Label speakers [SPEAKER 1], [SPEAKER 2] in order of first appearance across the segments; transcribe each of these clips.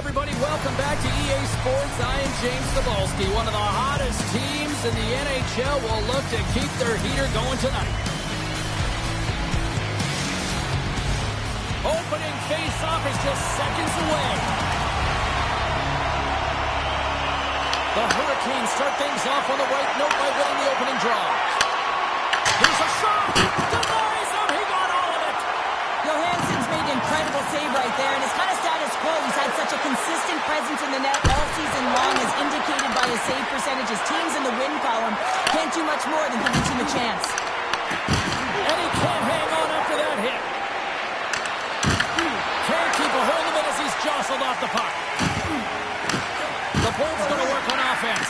[SPEAKER 1] everybody, welcome back to EA Sports. I am James Cebulski. One of the hottest teams in the NHL will look to keep their heater going tonight. Opening face-off is just seconds away. The Hurricanes start things off on the right note by winning the opening draw. Here's a shot! Denies him! He got all of it!
[SPEAKER 2] Johansson's made an incredible save right there, and it's kind of status quo. He's had such a consistent presence in the net all season long, as indicated by his save percentages. Teams in the win column can't do much more than give the team a chance.
[SPEAKER 1] And he can't hang on after that hit. Can't keep a hold of it as he's jostled off the puck. The Bolts going to work on offense.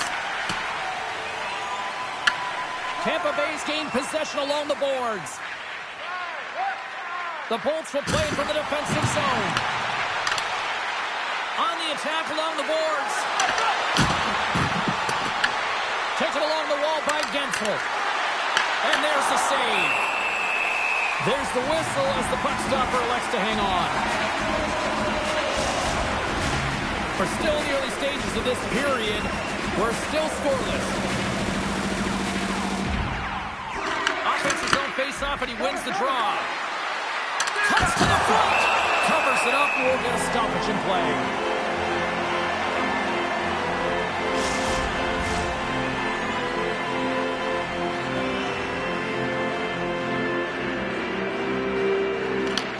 [SPEAKER 1] Tampa Bay's gained possession along the boards. The Bolts will play from the defensive zone. On the attack along the boards. Taken along the wall by Gensel. And there's the save. There's the whistle as the puck stopper elects to hang on. We're still in the early stages of this period. We're still scoreless. Offensive zone face-off, and he wins the draw. Cuts to the front. Covers it up, and we'll get a stoppage in play.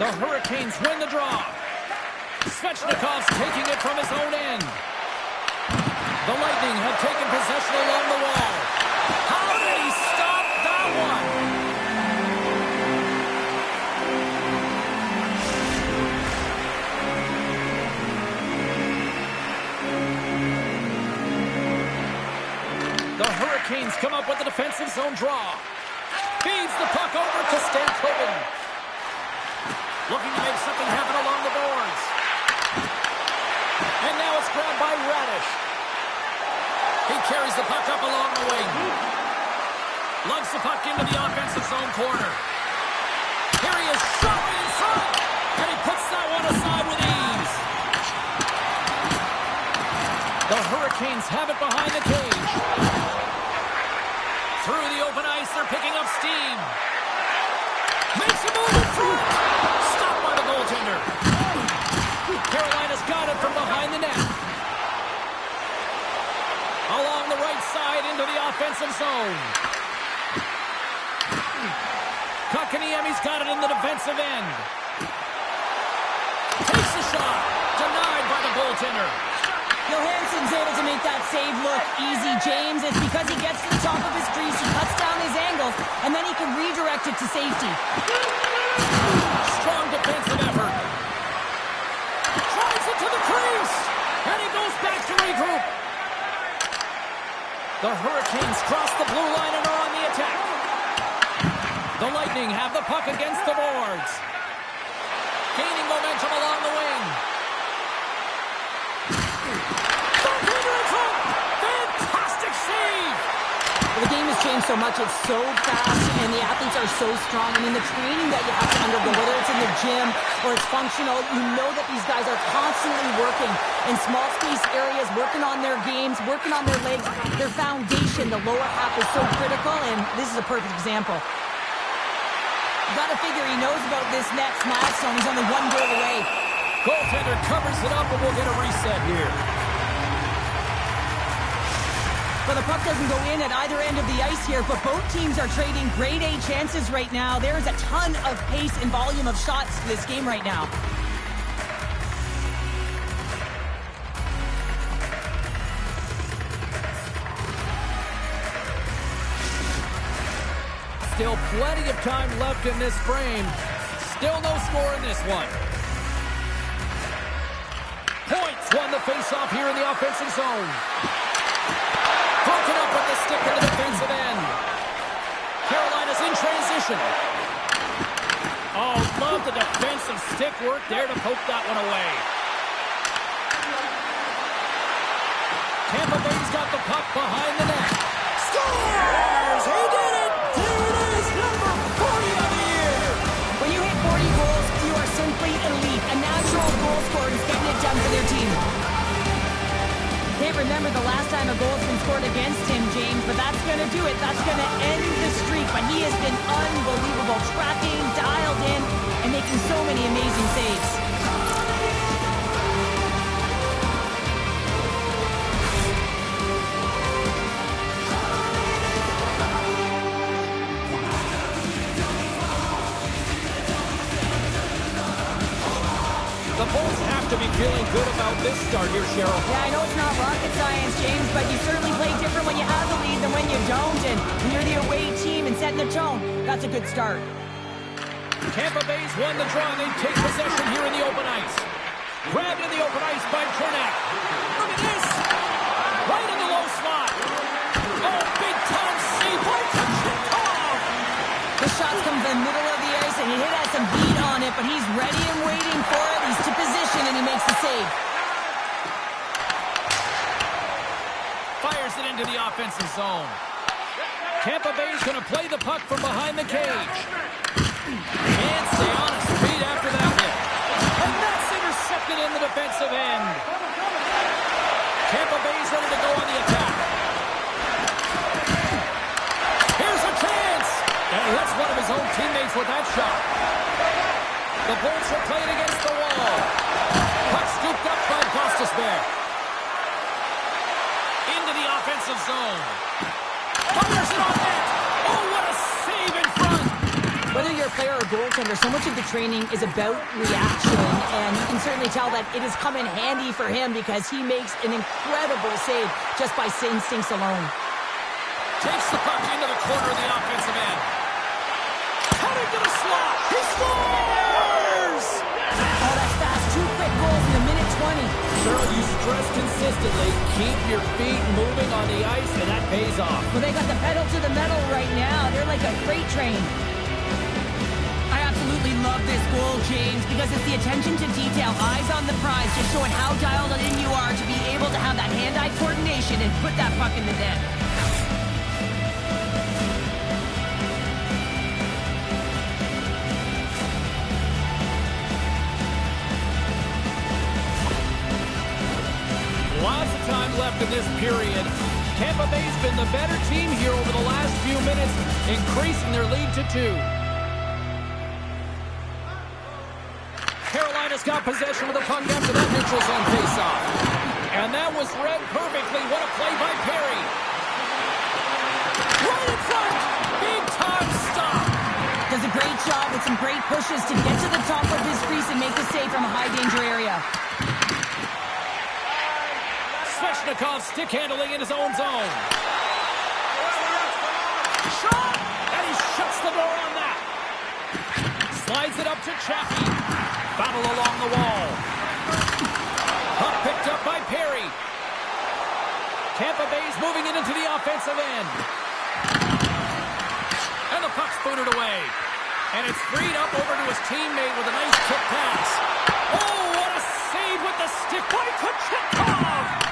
[SPEAKER 1] The Hurricanes win the draw. Svechnikov's taking it from his own end. The Lightning have taken possession along the wall. How did he stop that one? The Hurricanes come up with a defensive zone draw. Feeds the puck over to Stankoven. Looking to make something happen along the boards. And now it's grabbed by Radish. He carries the puck up along the wing. Lugs the puck into the offensive zone corner. Here he is, shot right in front. And he puts that one aside with ease. The Hurricanes have it behind the cage. Through the open ice, they're picking up steam. Makes a move in front. Stopped by the goaltender. Carolina's got it from behind the net. Along the right side into the offensive zone. Kotkaniemi's got it in the defensive end. Takes the shot. Denied by the goaltender.
[SPEAKER 2] Johansson's able to make that save look easy, James. It's because he gets to the top of his crease, he cuts down his angles, and then he can redirect it to safety.
[SPEAKER 1] Strong defensive effort. Drives it to the crease. And he goes back to regroup. The Hurricanes cross the blue line and are on the attack. The Lightning have the puck against the boards. Gaining momentum along the wing. Fantastic save!
[SPEAKER 2] The game has changed so much. It's so fast, and the athletes are so strong. I mean, the training that you have to undergo, whether it's in the gym or it's functional, you know that these guys are constantly working in small space areas, working on their games, working on their legs. Their foundation, the lower half, is so critical, and this is a perfect example. You got to figure he knows about this next milestone. He's only one goal away.
[SPEAKER 1] Goaltender covers it up, and we'll get a reset here.
[SPEAKER 2] Well, the puck doesn't go in at either end of the ice here, but both teams are trading grade A chances right now. There is a ton of pace and volume of shots to this game right now.
[SPEAKER 1] Still plenty of time left in this frame. Still no score in this one. Points won the faceoff here in the offensive zone. Broken up with the stick in the defensive end. Carolina's in transition. Oh, love the defensive stick work there to poke that one away. Tampa Bay's got the puck behind the net. Scores! He did it! There it is, number 40 of the year!
[SPEAKER 2] When you hit 40 goals, you are simply elite. A natural goal scorer is getting it done for their team. remember the last time a goal has been scored against him, James, but that's going to do it. That's going to end the streak. But he has been unbelievable, tracking, dialed in, and making so many amazing saves.
[SPEAKER 1] The Bulls have to be feeling good about this start here, Cheryl.
[SPEAKER 2] Yeah, I know it's not rocket science, James, but you certainly play different when you have the lead than when you don't. And when you're the away team and setting the tone, that's a good start.
[SPEAKER 1] Tampa Bay's won the draw. They take possession here in the open ice. Grabbed in the open ice by Dragant. Look at this. Right in the low slot. Oh, big time save by Dragant.
[SPEAKER 2] The shots come from the middle of the ice, and he has some beat on it, but he's ready and waiting for it. He's to position, and he makes the save.
[SPEAKER 1] Fires it into the offensive zone. Tampa Bay's going to play the puck from behind the cage. Can't stay on his feet after that hit. And that's intercepted in the defensive end. Tampa Bay's ready to go on the attack. Here's a chance. And he hits one of his own teammates with that shot. The Bulls are playing against the wall. Puck scooped up by Gostisbehere. Into the offensive zone. Fires it on net. Oh, what a save in front.
[SPEAKER 2] Whether you're a player or goaltender, so much of the training is about reaction, and you can certainly tell that it has come in handy for him because he makes an incredible save just by instincts alone.
[SPEAKER 1] Takes the puck into the corner of the offensive end. Cut into the slot. He scores!
[SPEAKER 2] Oh, that's fast. 2 quick goals in a minute 20.
[SPEAKER 1] Cheryl, you stress consistently, keep your feet moving on the ice, and that pays off.
[SPEAKER 2] Well, they got the pedal to the metal right now. They're like a freight train. I absolutely love this goal, James, because it's the attention to detail, eyes on the prize, just showing how dialed in you are to be able to have that hand-eye coordination and put that puck in the net.
[SPEAKER 1] Lots of time left in this period. Tampa Bay's been the better team here over the last few minutes, increasing their lead to 2. Carolina's got possession of the puck after that neutral zone faceoff. And that was read perfectly. What a play by Perry. Right in front. Big time stop.
[SPEAKER 2] Does a great job with some great pushes to get to the top of his crease and make the save from a high-danger area.
[SPEAKER 1] Svechnikov stick handling in his own zone. Shot! And he shuts the door on that. Slides it up to Chaffee. Battle along the wall. Puck picked up by Perry. Tampa Bay's moving it into the offensive end. And the puck's booted away. And it's freed up over to his teammate with a nice tip pass. Oh, what a save with the stick by Kochetkov!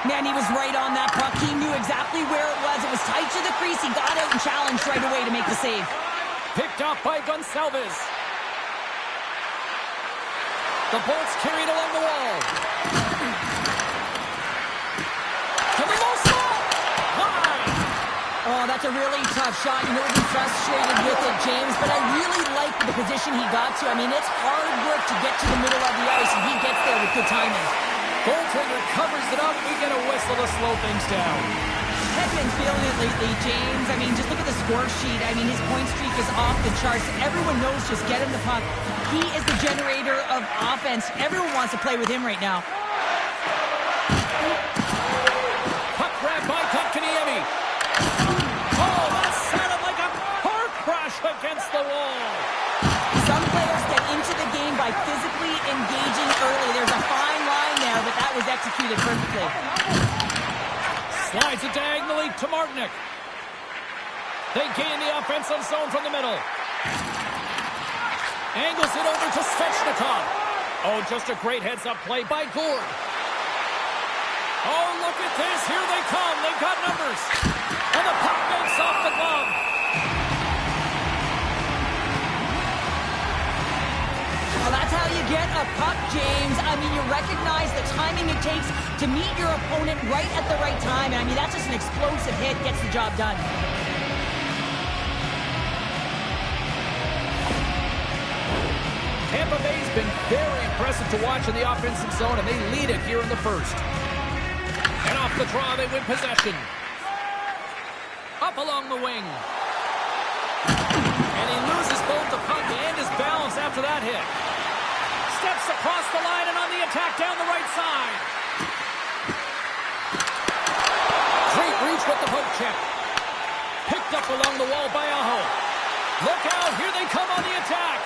[SPEAKER 2] Man, he was right on that puck. He knew exactly where it was. It was tight to the crease. He got out and challenged right away to make the save.
[SPEAKER 1] Picked up by Gonsalves. The Bolts carried along the wall. To the low slot. Wide.
[SPEAKER 2] Oh, that's a really tough shot. You know, he'll be frustrated with it, James, but I really like the position he got to. I mean, it's hard work to get to the middle of the ice, and he gets there with good timing.
[SPEAKER 1] Goaltender covers it up. We get a whistle to slow things down.
[SPEAKER 2] Hedman's feeling it lately, James. I mean, just look at the score sheet. I mean, his point streak is off the charts. Everyone knows just get him the puck. He is the generator of offense. Everyone wants to play with him right now.
[SPEAKER 1] Puck grab by Kotkaniemi. Oh, that sounded like a car crash against the wall.
[SPEAKER 2] Some players get into the game by physically engaging early. There's a fine line there, but that was executed perfectly.
[SPEAKER 1] Slides it diagonally to Martinick. They gain the offensive zone from the middle. Angles it over to Svechnikov. Oh, just a great heads-up play by Gourde. Oh, look at this. Here they come. They've got numbers. And the puck makes off the glove.
[SPEAKER 2] Well, that's how you get a the puck, James. I mean, you recognize the timing it takes to meet your opponent right at the right time. And I mean, that's just an explosive hit, gets the job done.
[SPEAKER 1] Tampa Bay's been very impressive to watch in the offensive zone, and they lead it here in the first. And off the draw, they win possession. Up along the wing. And he loses both the puck and his balance after that hit. Steps across the line and on the attack down the right side. Great reach with the poke check. Picked up along the wall by Aho. Look out, here they come on the attack.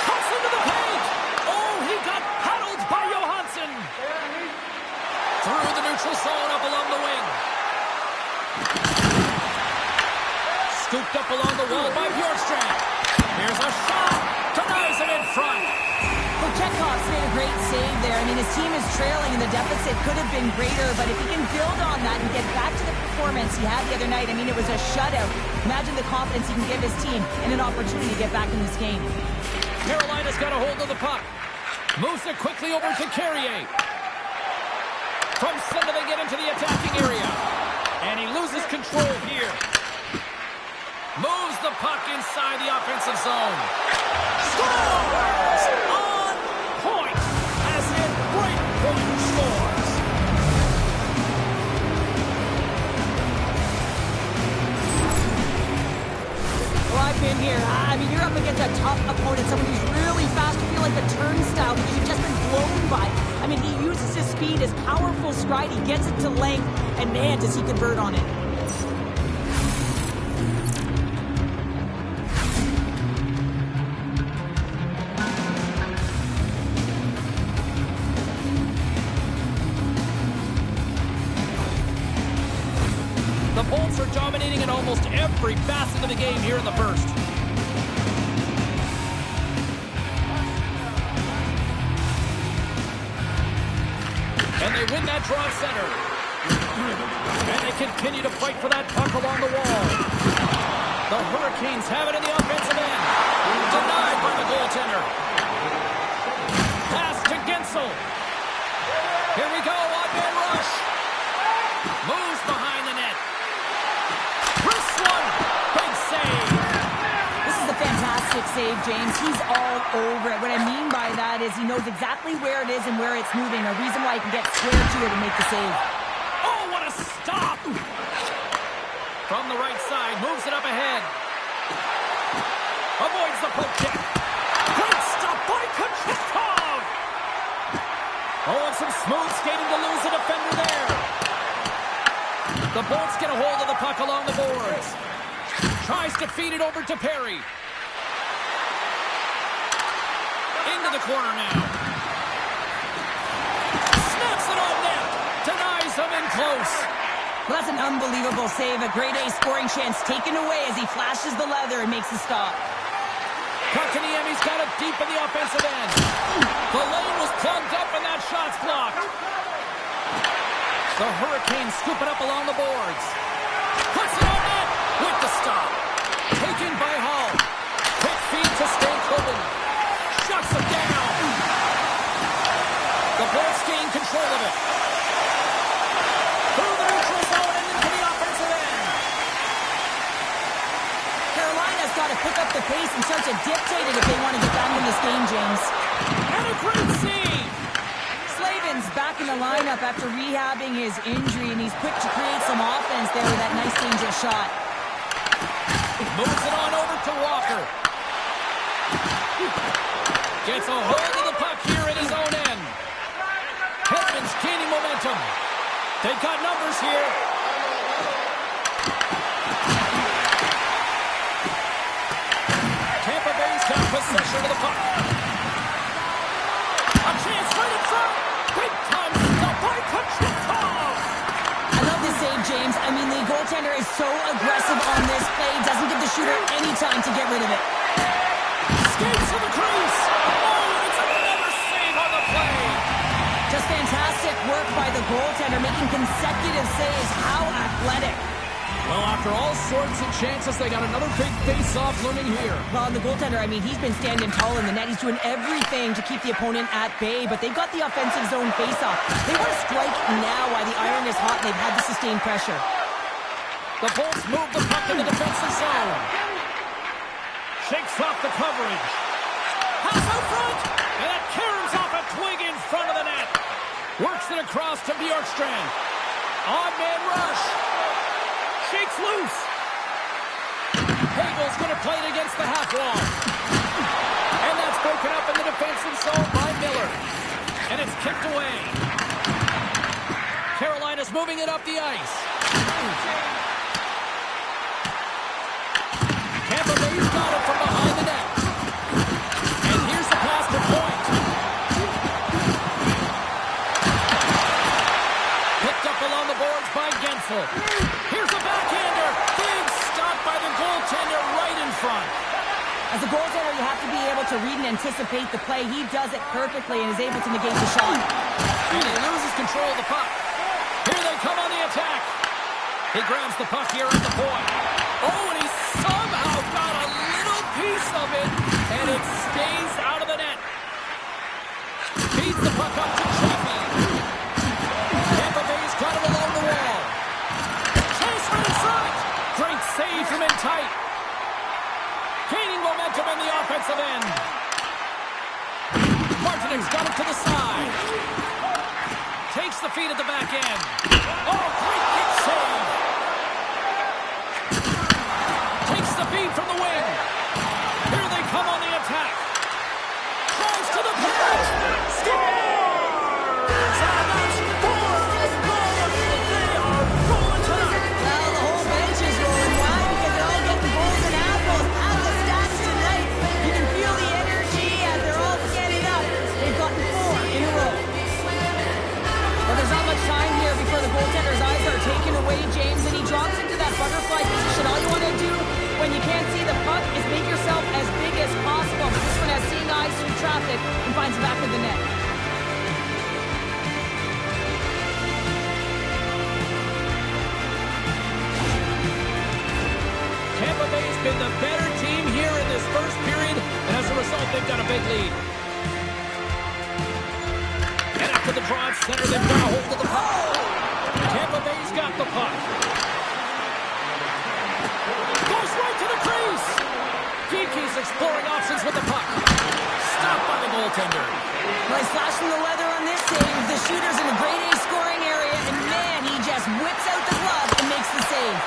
[SPEAKER 1] Cuts into the paint. Oh, he got paddled by Johansson. Through the neutral zone up along the wing. Scooped up along the wall by Bjorkstrand. Here's a shot. Denies it in front.
[SPEAKER 2] Well, Chekhov's made a great save there. I mean, his team is trailing, and the deficit could have been greater, but if he can build on that and get back to the performance he had the other night, I mean, it was a shutout. Imagine the confidence he can give his team and an opportunity to get back in this game.
[SPEAKER 1] Carolina's got a hold of the puck. Moves it quickly over to Carrier. From center, they get into the attacking area. And he loses control here. Moves the puck inside the offensive zone. Scores! On point! As in great point scores.
[SPEAKER 2] Well, I've been here. I mean, you're up against a tough opponent, someone who's really fast. You feel like a turnstile because you've just been blown by. I mean, he uses his speed, his powerful stride. He gets it to length, and man, does he convert on it.
[SPEAKER 1] The Bolts are dominating in almost every facet of the game here in the first. And they win that draw center. And they continue to fight for that puck along the wall. The Hurricanes have it in the offensive end. Denied by the goaltender. Pass to Gensel. Here we go, odd-man rush. Moves behind the net. Wrist one. Big save.
[SPEAKER 2] This is a fantastic save, James. He's all over it. What I mean by that is he knows exactly where it is and where it's moving. A reason why he can get square to it and make the save.
[SPEAKER 1] Oh, what a stop! From the right side, moves it up ahead. Avoids the poke check. Great stop by Kucherov! Oh, and some smooth skating to lose a defender there. The Bolts get a hold of the puck along the boards. Tries to feed it over to Perry. Into the corner now. Snaps it on net. Denies him in close.
[SPEAKER 2] Well, that's an unbelievable save. A grade A scoring chance taken away as he flashes the leather and makes the stop.
[SPEAKER 1] Kotkaniemi's got it deep in the offensive end. The lane was plugged up and that shot's blocked. The Hurricanes scoop it up along the boards. Puts it on net with the stop. Taken by Hall. Quick feed to Stankoven. Shuts it down. The Bolts gain control of it. Through the neutral zone and into the offensive end.
[SPEAKER 2] Carolina's got to pick up the pace and start to dictate it if they want to get back in this game, James.
[SPEAKER 1] And a great save.
[SPEAKER 2] Slavin's back in the lineup after rehabbing his injury, and he's quick to create some offense there with that nice dangerous shot.
[SPEAKER 1] Moves it on over to Walker. Gets a hold of the puck here in his own end. Hedman's gaining momentum. They've got numbers here. Tampa Bay's got possession of the puck. A chance right in front. Big time stop by Kucherov.
[SPEAKER 2] I love this save, James. I mean, the goaltender is so aggressive on this play. Doesn't give the shooter any time to get rid of it.
[SPEAKER 1] Skates to the crease. Oh, it's another save on the play.
[SPEAKER 2] Just fantastic work by the goaltender, making consecutive saves. How athletic.
[SPEAKER 1] Well, after all sorts of chances, they got another big face-off looming here.
[SPEAKER 2] Well, and the goaltender, I mean, he's been standing tall in the net. He's doing everything to keep the opponent at bay, but they've got the offensive zone face-off. They want to strike now while the iron is hot, and they've had to sustain pressure.
[SPEAKER 1] The Bolts move the puck in the defensive zone. Shakes off the coverage. Pass out front, and that caroms off a twig in front of the net. Works it across to Bjorkstrand. Odd man rush. Shakes loose. Hagel's going to play it against the half wall. And that's broken up in the defensive zone by Miller. And it's kicked away. Carolina's moving it up the ice. Tampa Bay's got it from behind the net. And here's the pass to Point. Picked up along the boards by Gensel. Here's a backhander. Big stop by the goaltender right in front.
[SPEAKER 2] As a goaltender, you have to be able to read and anticipate the play. He does it perfectly and is able to negate the shot.
[SPEAKER 1] And he loses control of the puck. Here they come on the attack. He grabs the puck here at the point. Oh, and he somehow got a little piece of it, and it stays out of the net. Feeds the puck up to Chaffee. Tampa Bay's got it along the wall. Chase right in front. Great save from in tight. Gaining momentum in the offensive end. Martinez got it to the side. Takes the feed at the back end. Oh, great kick save. Takes the feed from the wing. Here they come on the attack. Tries to the point. Scores! And that's four. They are rolling tonight.
[SPEAKER 2] Well, the whole bench is rolling. Why? Because they're all getting goals and apples. Out of the stats tonight. You can feel the energy as they're all getting up. They've gotten 4 in a row. Well, there's not much time here before the goaltender's eyes are taken away, James, and he drops into that butterfly position. All you want to do when you can't see the puck is make yourself as big as possible. But this one has seeing eyes through traffic and finds the back of the net.
[SPEAKER 1] Tampa Bay's been the better team here in this first period, and as a result, they've got a big lead. And after the draw at center, they've got a hold of the puck. Tampa Bay's got the puck. Goes right to the crease. Geeky's exploring options with the puck. Stopped by the goaltender.
[SPEAKER 2] Nice flash from the weather on this save. The shooter's in a grade A scoring area, and man, he just whips out the glove and makes the save.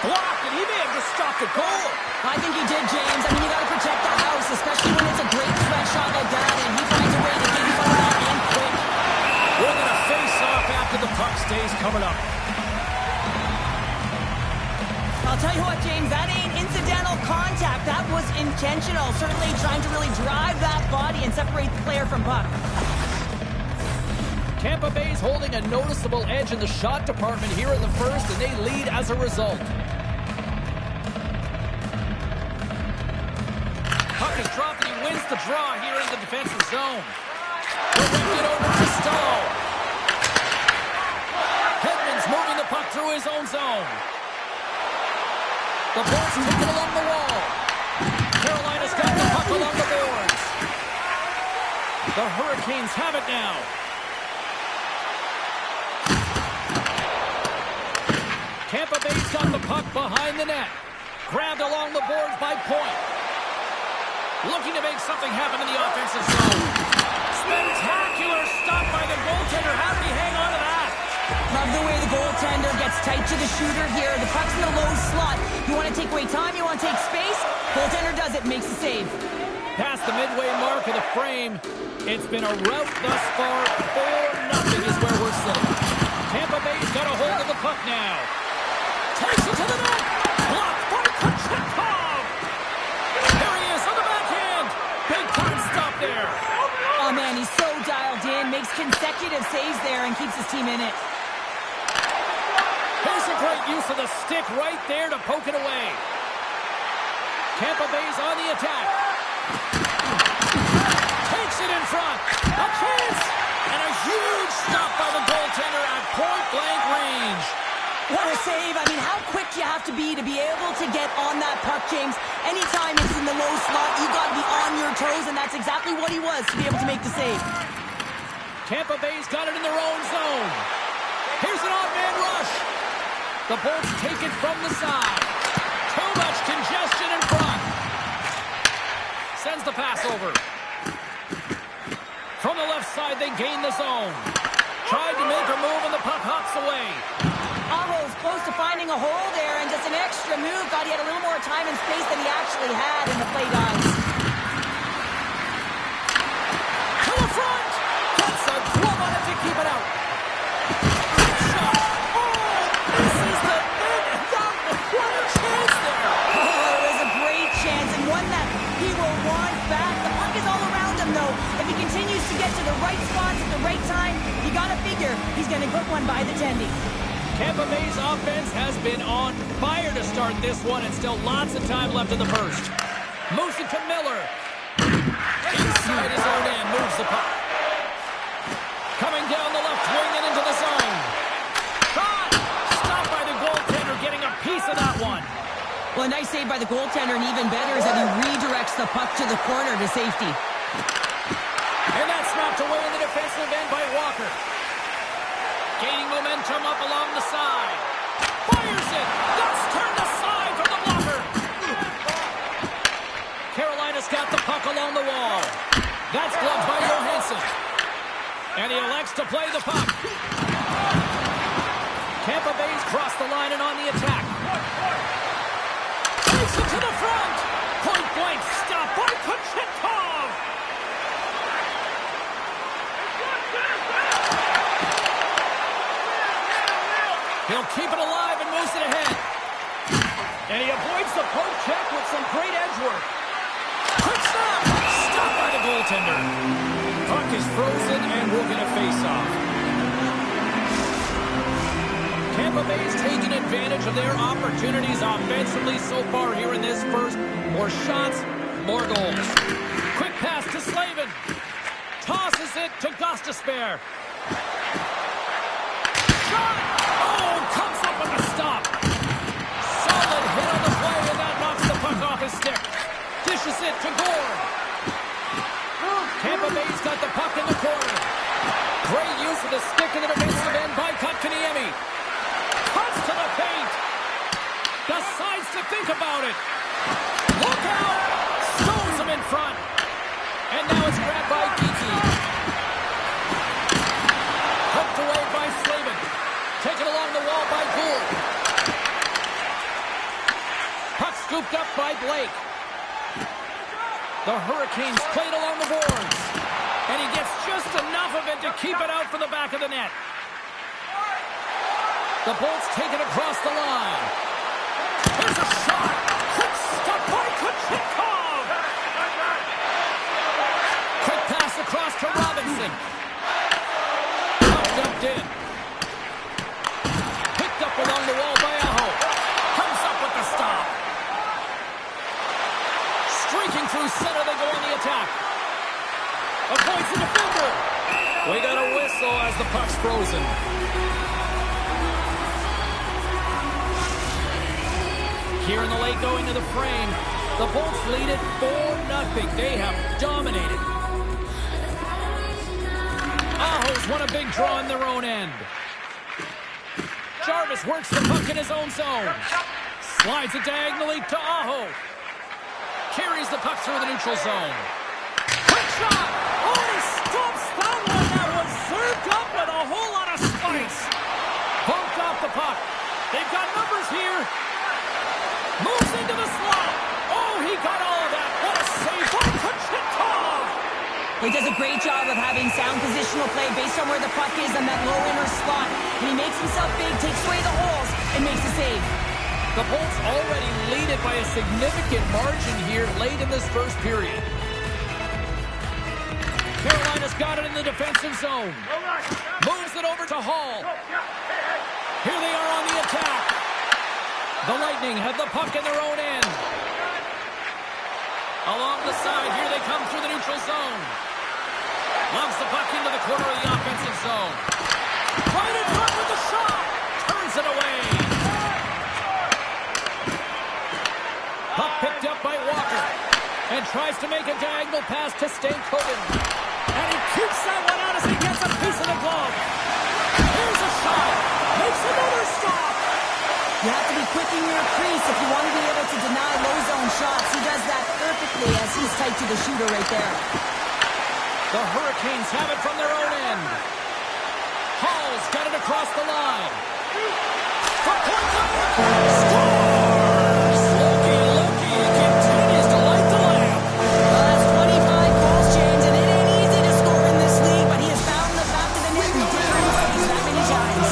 [SPEAKER 1] Blocked, and he may have just stopped the goal.
[SPEAKER 2] I think he did, James. I mean, you got to protect the house, especially when it's a great threat shot like that, and he finds a way to get him out and quick.
[SPEAKER 1] We're going to face off after the puck stays covered up.
[SPEAKER 2] I'll tell you what, James, that ain't incidental contact. That was intentional. Certainly trying to really drive that body and separate the player from puck.
[SPEAKER 1] Tampa Bay's holding a noticeable edge in the shot department here in the first, and they lead as a result. Puck is dropped, and he wins the draw here in the defensive zone. Directed over to Stahl. Hedman's moving the puck through his own zone. The Bolts take it along the wall. Carolina's got the puck along the boards. The Hurricanes have it now. Tampa Bay's got the puck behind the net. Grabbed along the boards by Point. Looking to make something happen in the offensive zone. Spectacular stop by the goaltender. How did he hang on to that?
[SPEAKER 2] Love the way the goaltender gets tight to the shooter here. The puck's in the low slot. You want to take away time, you want to take space. Goaltender does it, makes the save.
[SPEAKER 1] Past the midway mark of the frame. It's been a rout thus far. 4-0 is where we're sitting. Tampa Bay's got a hold of the puck now. Takes it to the net. Blocked by Kochetkov. There he is on the backhand. Big time stop there.
[SPEAKER 2] Oh, man, he's so dialed in. Makes consecutive saves there and keeps his team in it.
[SPEAKER 1] Here's a great use of the stick right there to poke it away. Tampa Bay's on the attack. Takes it in front. A chance. And a huge stop by the goaltender at point-blank range.
[SPEAKER 2] What a save. I mean, how quick you have have to be able to get on that puck, James. Anytime it's in the low slot, you got to be on your toes, and that's exactly what he was to be able to make the save.
[SPEAKER 1] Tampa Bay's got it in their own zone. Here's an odd man rush. The Bolts take it from the side. Too much congestion in front. Sends the pass over. From the left side, they gain the zone. Tried to make a move, and the puck hops away.
[SPEAKER 2] Aho's close to finding a hole there, and just an extra move. Thought he had a little more time and space than he actually had in the play dice.
[SPEAKER 1] To the front! Puts a glove on it to keep it out. Shot! Oh, misses the net! What a chance there!
[SPEAKER 2] Oh, it was a great chance, and one that he will want back. The puck is all around him, though. If he continues to get to the right spots at the right time, you gotta figure he's gonna put one by the tendy.
[SPEAKER 1] Tampa Bay's offense has been on fire to start this one, and still lots of time left in the first. Moves it to Miller. Inside his own end, moves the puck. Coming down the left wing and into the zone. Shot! Stopped by the goaltender, getting a piece of that one.
[SPEAKER 2] Well, a nice save by the goaltender, and even better is that he redirects the puck to the corner to safety.
[SPEAKER 1] And that's knocked away in the defensive end by Walker. Gaining momentum up along the side. Fires it! That's turned aside from the blocker. Carolina's got the puck along the wall. That's gloved by Johansson. And he elects to play the puck. Tampa Bay's crossed the line and on the attack. Takes it to the front. Point blank stop by Kochetkov. He'll keep it alive and moves it ahead. And he avoids the poke check with some great edge work. Quick stop! Stopped by the goaltender. Puck is frozen and we're going to face off. Tampa Bay's taken advantage of their opportunities offensively so far here in this first. More shots, more goals. Quick pass to Slavin. Tosses it to Gostisbehere. Shot! Comes up with a stop. Solid hit on the play, and that knocks the puck off his stick. Dishes it to Gord. Tampa Bay's got the puck in the corner. Great use of the stick in the defensive end by Kotkaniemi. Cuts to the paint. Decides to think about it. Look out! Stones him in front. And now it's grabbed by Geeky. Hooked away by Slavin. Taken along the wall by Gould. Puck scooped up by Blake. The Hurricanes played along the boards. And he gets just enough of it to keep it out from the back of the net. The Bolts take it across the line. There's a shot. Quick stop by Kochetkov. Quick pass across to Robinson. Puck dumped in. Up along the wall by Aho. Comes up with the stop. Streaking through center, they go on the attack. Avoids the defender. We got a whistle as the puck's frozen. Here in the late going to the frame, the Bolts lead it 4-0. They have dominated. Aho's won a big draw in their own end. Jarvis works the puck in his own zone. Slides it diagonally to Aho. Carries the puck through the neutral zone. Quick shot! Oh, he stops that one. That was served up with a whole lot of spice. Bumped off the puck. They've got numbers here. Moves into the slot. Oh, he got all of that. What a save by Kochetkov.
[SPEAKER 2] He does a great job of having sound positional play based on where the puck is in that low inner slot. And he makes himself big, takes away the holes, and makes a save.
[SPEAKER 1] The Bolts already lead it by a significant margin here late in this first period. Carolina's got it in the defensive zone. Moves it over to Hall. Here they are on the attack. The Lightning have the puck in their own end. Along the side, here they come through the neutral zone. Loves the puck into the corner of the offensive zone. Right in front with the shot. Turns it away. tries to make a diagonal pass to Stankoven. And he keeps that one out as he gets a piece of the glove. Here's a shot. Makes another stop.
[SPEAKER 2] You have to be quick in your crease if you want to be able to deny low zone shots. He does that perfectly as he's tight to the shooter right there.
[SPEAKER 1] The Hurricanes have it from their own end. Hall's got it across the line. From point blank. Scores! Loki continues to light the lamp.
[SPEAKER 2] Well, that's 25 goals, James, and it ain't easy to score in this league, but he has found the back of the net in different ways that many times.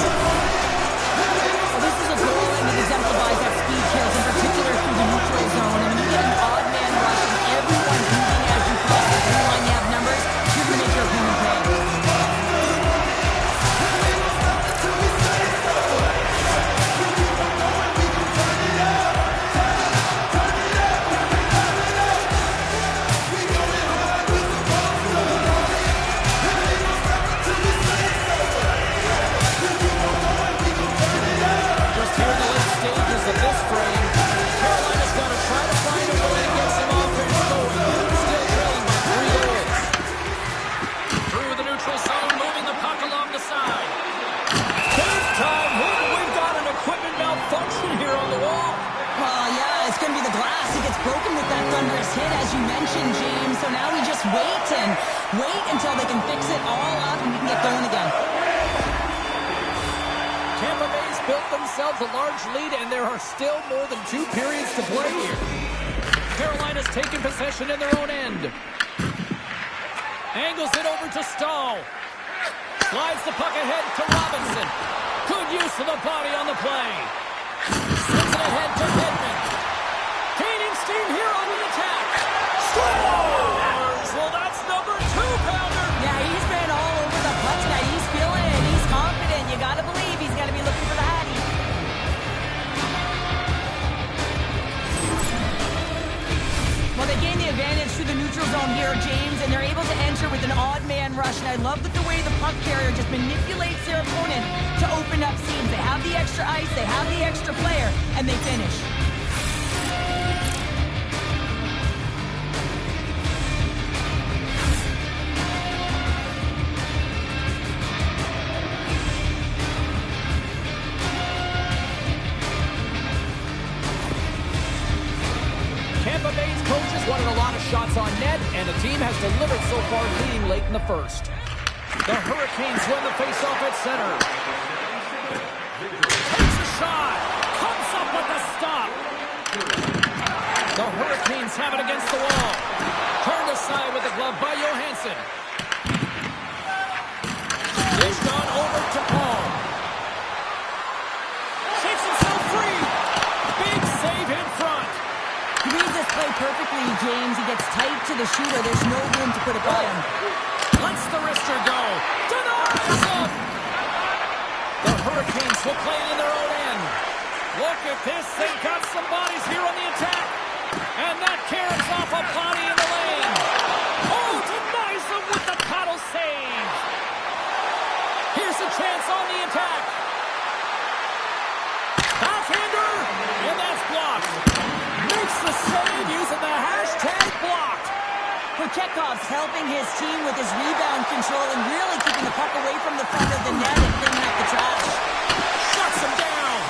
[SPEAKER 2] Well, this is a goal, and it exemplifies that speed kills, in particular through the neutral zone. And when you get an odd man rush and everyone's moving as you cross the blue line, you have numbers, you're going to make your opponent pay. Broken with that thunderous hit, as you mentioned, James. So now we just wait until they can fix it all up and we can get going again.
[SPEAKER 1] Tampa Bay's built themselves a large lead, and there are still more than 2 periods to play here. Carolina's taking possession in their own end. Angles it over to Stahl. Slides the puck ahead to Robinson. Good use of the body on the play. Sends it ahead to Hedman. Gaining steam here on the attack. Scores! Well, that's number 2-pounder.
[SPEAKER 2] Yeah, he's been all over the puck tonight. He's feeling it. He's confident. You got to believe he's got to be looking for the Hattie. Well, they gain the advantage through the neutral zone here, James, and they're able to enter with an odd man rush. And I love that the way the puck carrier just manipulates their opponent to open up seams. They have the extra ice, they have the extra player, and they finish.
[SPEAKER 1] Tampa Bay's coaches wanted a lot of shots on net, and the team has delivered so far, leading late in the first. The Hurricanes win the faceoff at center. Takes a shot. Comes up with the stop. The Hurricanes have it against the wall. Turned aside with the glove by Johansson. Dished on over to Paul. Shakes himself free. Big save in front.
[SPEAKER 2] He reads this play perfectly, James. He gets tight to the shooter. There's no room to put it by him.
[SPEAKER 1] Lets the wrister go. Denies him. The Hurricanes will play it in their own end. Look at this. They've got some bodies here on the attack. And that carries off a body in the lane. Oh, denies him with the paddle save. Here's a chance on the attack. Backhander. And that's blocked. Makes the save using the hashtag blocked.
[SPEAKER 2] Chekhov's helping his team with his rebound control and really keeping the puck away from the front of the net and cleaning up the trash.
[SPEAKER 1] Shuts him down.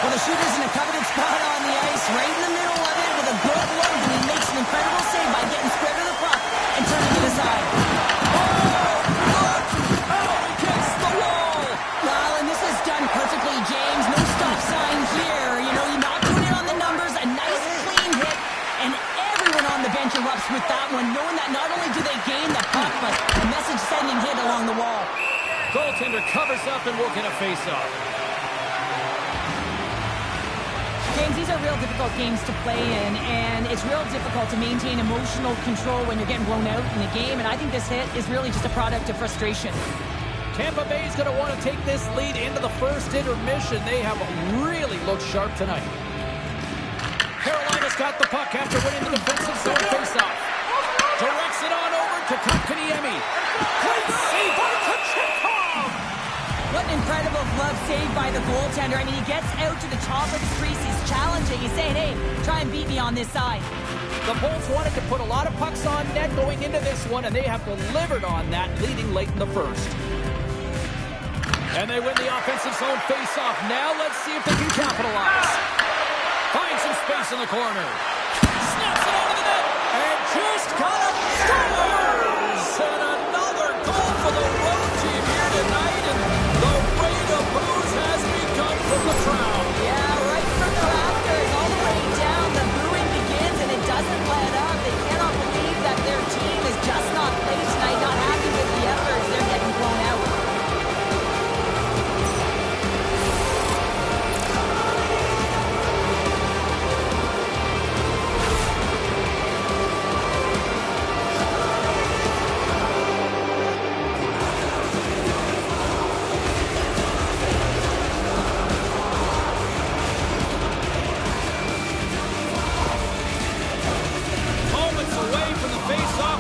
[SPEAKER 2] Well, the shooter's in a coveted spot on the ice, right in the middle of it with a good load, and he makes an incredible save by getting square to the puck and turning it aside.
[SPEAKER 1] Against the wall.
[SPEAKER 2] Well, and this is done perfectly, James. No stop sign here. You know, you're not doing it on the numbers. A nice, clean hit, and everyone on the bench erupts with that one, knowing that not only do they gain the puck, but a message-sending hit along the wall.
[SPEAKER 1] Goaltender covers up and will get a face-off.
[SPEAKER 2] James, these are real difficult games to play in, and it's real difficult to maintain emotional control when you're getting blown out in a game, and I think this hit is really just a product of frustration.
[SPEAKER 1] Tampa Bay's going to want to take this lead into the first intermission. They have really looked sharp tonight. Carolina's got the puck after winning the defensive zone faceoff. Directs it on over to Kotkaniemi. Great save by Kochetkov!
[SPEAKER 2] What incredible glove save by the goaltender. I mean, he gets out to the top of the crease. He's challenging. He's saying, hey, try and beat me on this side.
[SPEAKER 1] The Bulls wanted to put a lot of pucks on net going into this one, and they have delivered on that, leading late in the first. And they win the offensive zone face-off. Now let's see if they can capitalize. Find some space in the corner. Snaps it out of the net. And just got a scores! And another goal for the road team here tonight. And the rain of boos has begun from the crowd.
[SPEAKER 2] Yeah, right from the rafters all the way down. The booing begins, and it doesn't let up. They cannot believe that their team is just not played tonight, not happy with the efforts. They're getting blown out.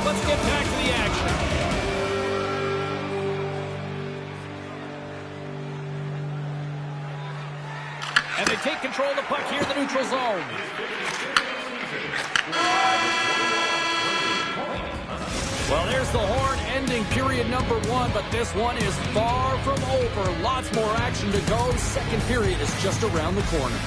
[SPEAKER 1] Let's get back to the action. And they take control of the puck here in the neutral zone. Well, there's the horn ending period number 1, but this one is far from over. Lots more action to go. Second period is just around the corner.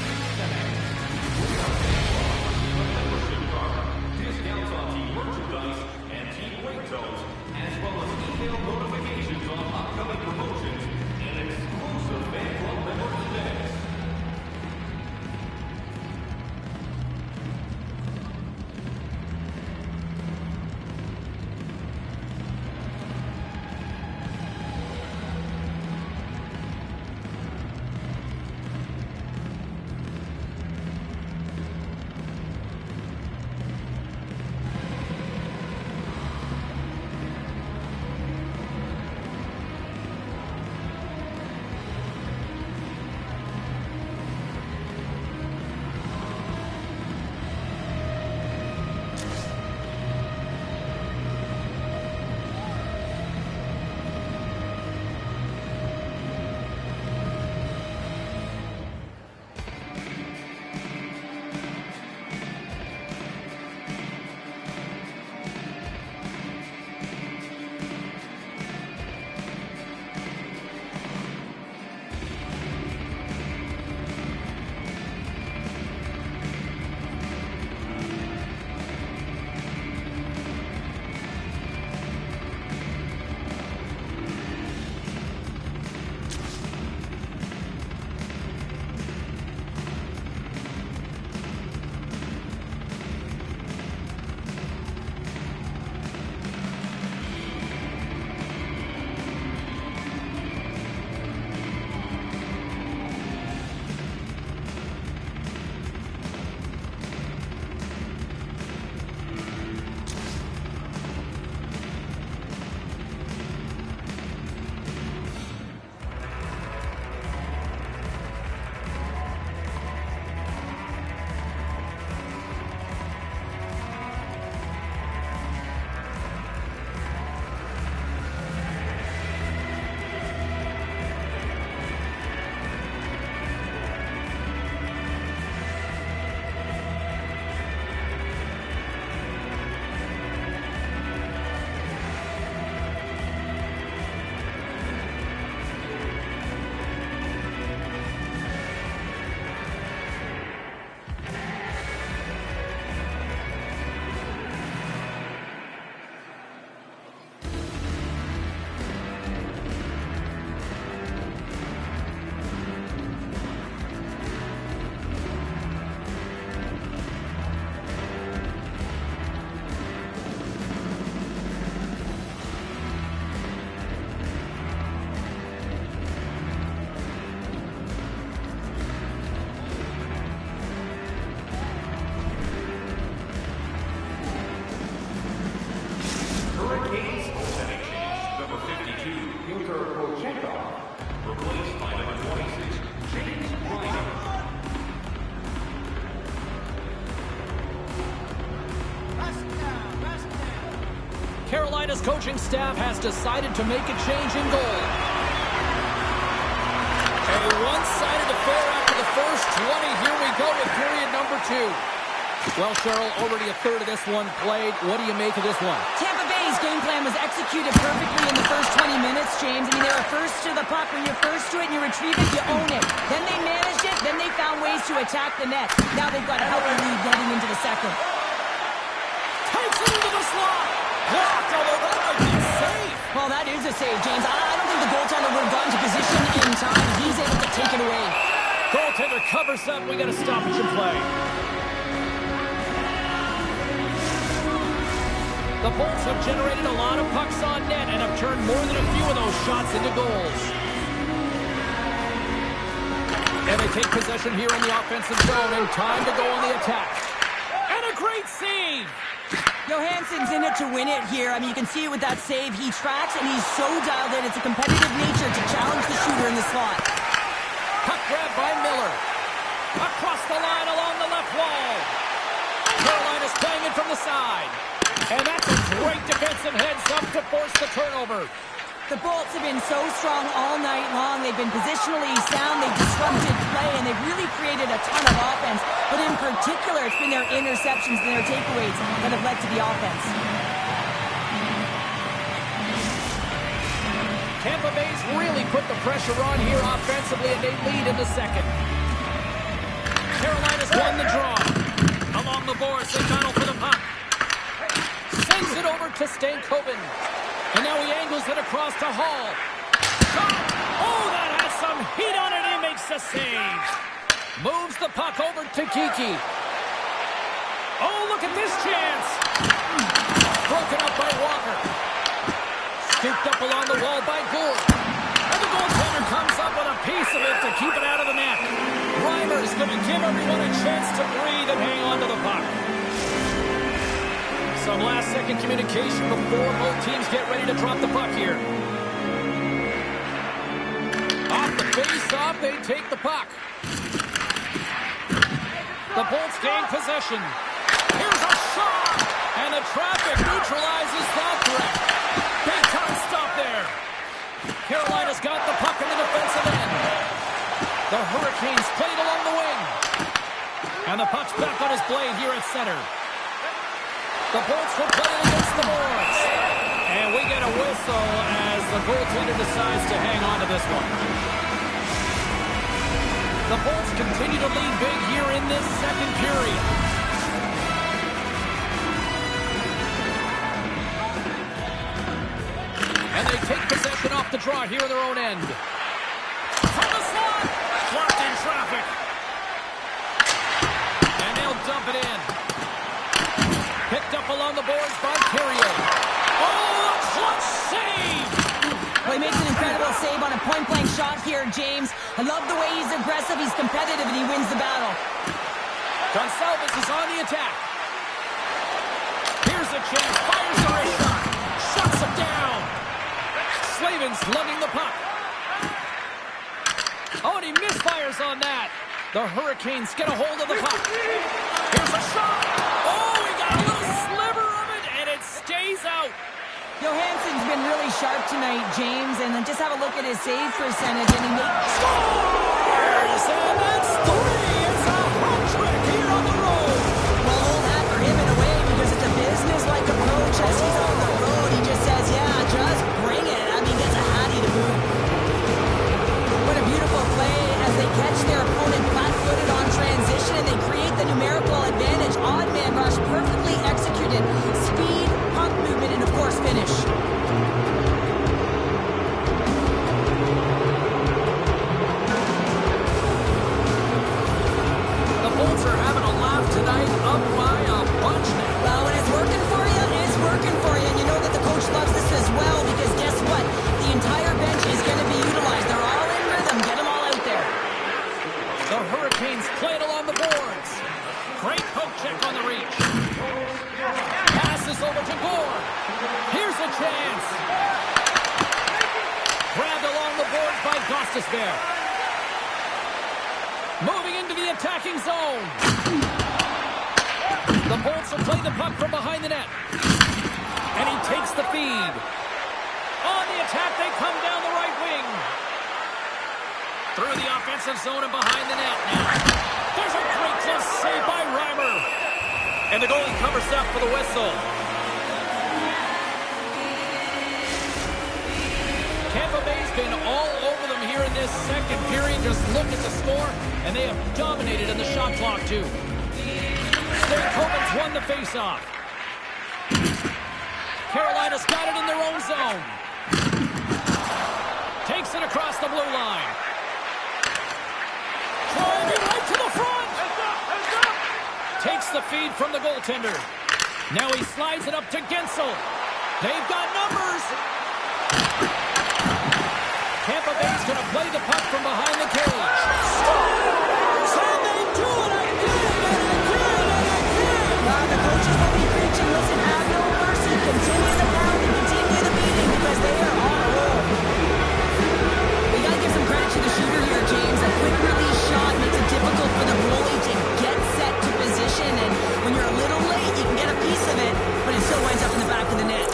[SPEAKER 1] Carolina's coaching staff has decided to make a change in goal. A one-sided affair after the first 20. Here we go with period number 2. Well, Cheryl, already a third of this one played. What do you make of this one?
[SPEAKER 2] Tampa Bay's game plan was executed perfectly in the first 20 minutes, James. I mean, they were first to the puck. When you're first to it and you retrieve it, you own it. Then they managed it. Then they found ways to attack the net. Now they've got a healthy lead getting into the second.
[SPEAKER 1] Takes it into the slot. Blocked, although that might be a save.
[SPEAKER 2] Well, that is a save, James. I don't think the goaltender would have gotten to position in time. He's able to take it away.
[SPEAKER 1] Goaltender covers up. We got a stoppage in play. The Bolts have generated a lot of pucks on net and have turned more than a few of those shots into goals. And they take possession here in the offensive zone, and time to go on the attack. And a great save!
[SPEAKER 2] Johansson's in it to win it here. I mean, you can see it with that save. He tracks, and he's so dialed in. It's a competitive nature to challenge the shooter in the slot.
[SPEAKER 1] Puck grab by Miller. Across the line along the left wall. Carolina's playing it from the side. And that's a great defensive heads-up to force the turnover.
[SPEAKER 2] The Bolts have been so strong all night long. They've been positionally sound. They've disrupted play, and they've really created a ton of offense. But in particular, it's been their interceptions and their takeaways that have led to the offense.
[SPEAKER 1] Tampa Bay's really put the pressure on here offensively, and they lead in the second. Carolina's won the draw. Along the boards, they battle for the puck. Sends it over to Stankoven. And now he angles it across to Hall. Shot! Oh, that has some heat on it. He makes the save. Moves the puck over to Kiki. Oh, look at this chance. Broken up by Walker. Scooped up along the wall by Gould. And the goaltender comes up with a piece of it to keep it out of the net. Reimer's going to give everyone a chance to breathe and hang on to the puck. Some last-second communication before both teams get ready to drop the puck here. Off the face-off, they take the puck. The Bolts gain possession. Here's a shot! And the traffic neutralizes that threat. Big-time stop there. Carolina's got the puck in the defensive end. The Hurricanes played along the wing. And the puck's back on his blade here at center. The Bolts will play it against the boards. And we get a whistle as the goaltender decides to hang on to this one. The Bolts continue to lead big here in this second period. And they take possession off the draw here in their own end. From the slot! Blocked in traffic. And they'll dump it in. Picked up along the boards by Carrier. Oh, a clutch save!
[SPEAKER 2] Well, he makes an incredible save on a point-blank shot here, James. I love the way he's aggressive, he's competitive, and he wins the battle.
[SPEAKER 1] Gonsalves is on the attack. Here's a chance. Fires the wrist shot. Shuts it down. Slavin's lugging the puck. Oh, and he misfires on that. The Hurricanes get a hold of the puck. Here's a shot. Oh, he got a little sliver of it, and it stays out.
[SPEAKER 2] Johansson's been really sharp tonight, James, and then just have a look at his save percentage, and he makes...
[SPEAKER 1] Scores! And that's 3. It's a hat trick here on the road.
[SPEAKER 2] Well, old hat for him in a way, because it's a business-like approach. As he's on the road, he just says, yeah, just bring it. I mean, gets a hattie to boot. What a beautiful play as they catch their opponent flat-footed on transition, and they create the numerical advantage. Odd man rush, perfectly executed. Speed, puck movement, and of course, finish.
[SPEAKER 1] The Bolts are having a laugh tonight, up by a bunch now.
[SPEAKER 2] Well, when it's working for you, it's working for you. And you know that the coach loves this as well, because guess what? The entire bench is going to be utilized. They're all in rhythm. Get them all out there.
[SPEAKER 1] The Hurricanes play it along the boards. Great poke check on the reach. Passes over to Gore. Here's a chance. Grabbed along the boards by Gostisbehere. Moving into the attacking zone. The Bolts will play the puck from behind the net. And he takes the feed. On the attack, they come down the right wing. Through the defensive zone and behind the net now. There's a great glove save by Reimer. And the goalie covers up for the whistle. Tampa Bay's been all over them here in this second period. Just look at the score, and they have dominated in the shot clock, too. St. Coben's won the faceoff. Carolina's got it in their own zone. Takes it across the blue line. Driving right to the front. Takes the feed from the goaltender. Now he slides it up to Gensel. They've got numbers. Tampa Bay's going to play the puck from behind the cage. Scores! And they do it again and again and again!
[SPEAKER 2] The coaches will be preaching, listen, have no mercy. Continue the pound and continue the beating because they are on a roll. We got to give some credit to the shooter here, James. A quick release shot makes it difficult for the goalie to get set to position. And when you're a little late, you can get a piece of it, but it still winds up in the back of the net.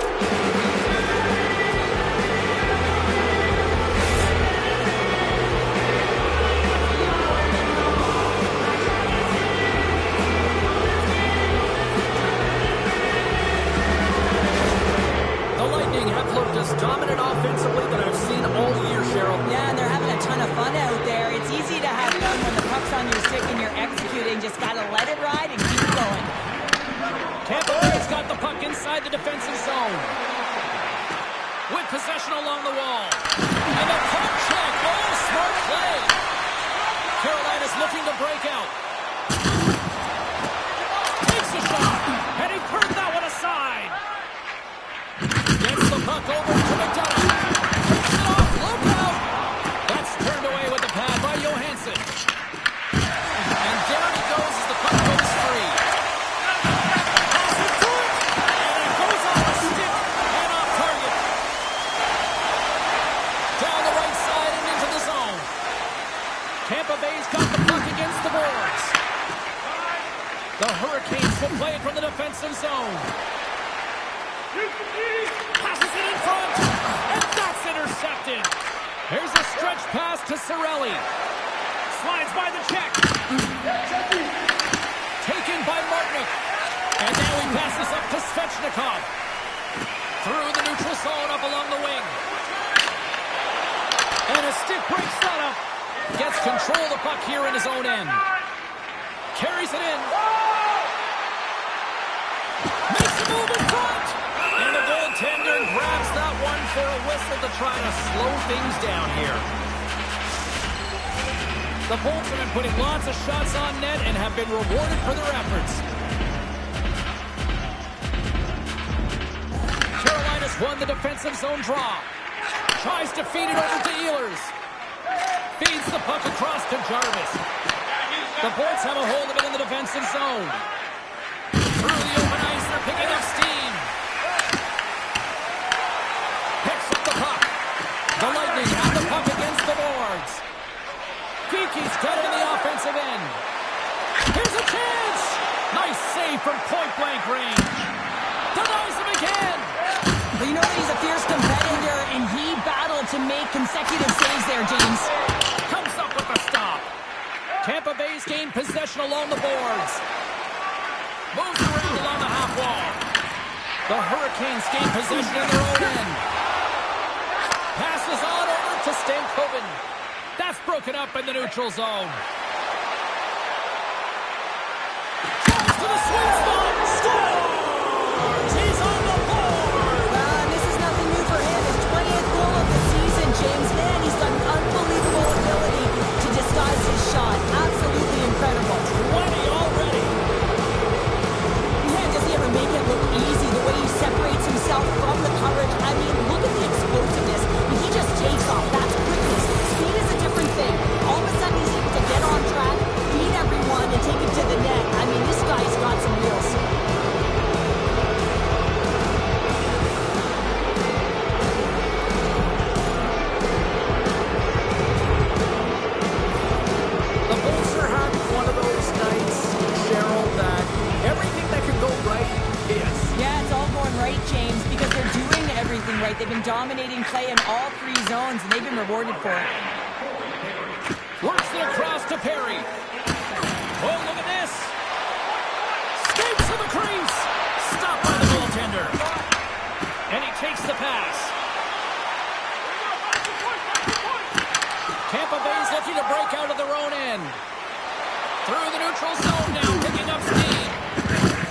[SPEAKER 1] Dominant offensively that I've seen all year, Cheryl.
[SPEAKER 2] Yeah, and they're having a ton of fun out there. It's easy to have fun when the puck's on your stick and you're executing. Just got to let it ride and keep going.
[SPEAKER 1] Tampa Bay's got the puck inside the defensive zone. With possession along the wall. And the puck check. Oh, smart play. Carolina's looking to break out. Takes a shot. And he turned that one aside. Gets the puck over to McDonough. Takes it off. Look out. That's turned away with the pad by Johansson. And down he goes as the puck goes free. Passes to it. And it goes off the stick and off target. Down the right side and into the zone. Tampa Bay's got the puck against the boards. The Hurricanes will play it from the defensive zone. Passes it in front, and that's intercepted. Here's a stretch pass to Cirelli. Slides by the check. Taken by Martinick. And now he passes up to Svechnikov. Through the neutral zone up along the wing. And a stick breaks that up. Gets control of the puck here in his own end. Carries it in. Makes a move in front. And the goaltender grabs that one for a whistle to try to slow things down here. The Bolts have been putting lots of shots on net and have been rewarded for their efforts. Carolina's won the defensive zone draw. Tries to feed it over to Ehlers. Feeds the puck across to Jarvis. The Bolts have a hold of it in the defensive zone. Through the open ice, they're picking up steam. The Lightning have the puck against the boards. Geeky's got it in the offensive end. Here's a chance! Nice save from point-blank range. Denies him again!
[SPEAKER 2] But you know what? He's a fierce competitor, and he battled to make consecutive saves there, James.
[SPEAKER 1] Comes up with a stop. Tampa Bay's gained possession along the boards. Moves around along the half wall. The Hurricanes gain possession in their own end. Passes on over to Stankoven. That's broken up in the neutral zone. Comes to the sweet spot. Scores! He's on the board!
[SPEAKER 2] This is nothing new for him. His 20th goal of the season, James. Man, he's got an unbelievable ability to disguise his shot. Absolutely incredible.
[SPEAKER 1] 20 already.
[SPEAKER 2] Man, does he ever make it look easy? The way he separates himself from the coverage. I mean, look at the explosiveness. He just takes off. That's quickness. Speed is a different thing. All of a sudden, he's able to get on track, beat everyone, and take it to the net. I mean, this guy's got some wheels.
[SPEAKER 1] The Bulls are having one of those nights, Cheryl, that everything that can go right is.
[SPEAKER 2] Yeah, it's all going right, James, because they're doing everything right. They've been dominating play in all three zones, and they've been rewarded for it.
[SPEAKER 1] Works it across to Perry. Oh, look at this. Skates to the crease. Stopped by the goaltender. And he takes the pass. Tampa Bay's looking to break out of their own end. Through the neutral zone now, picking up steam.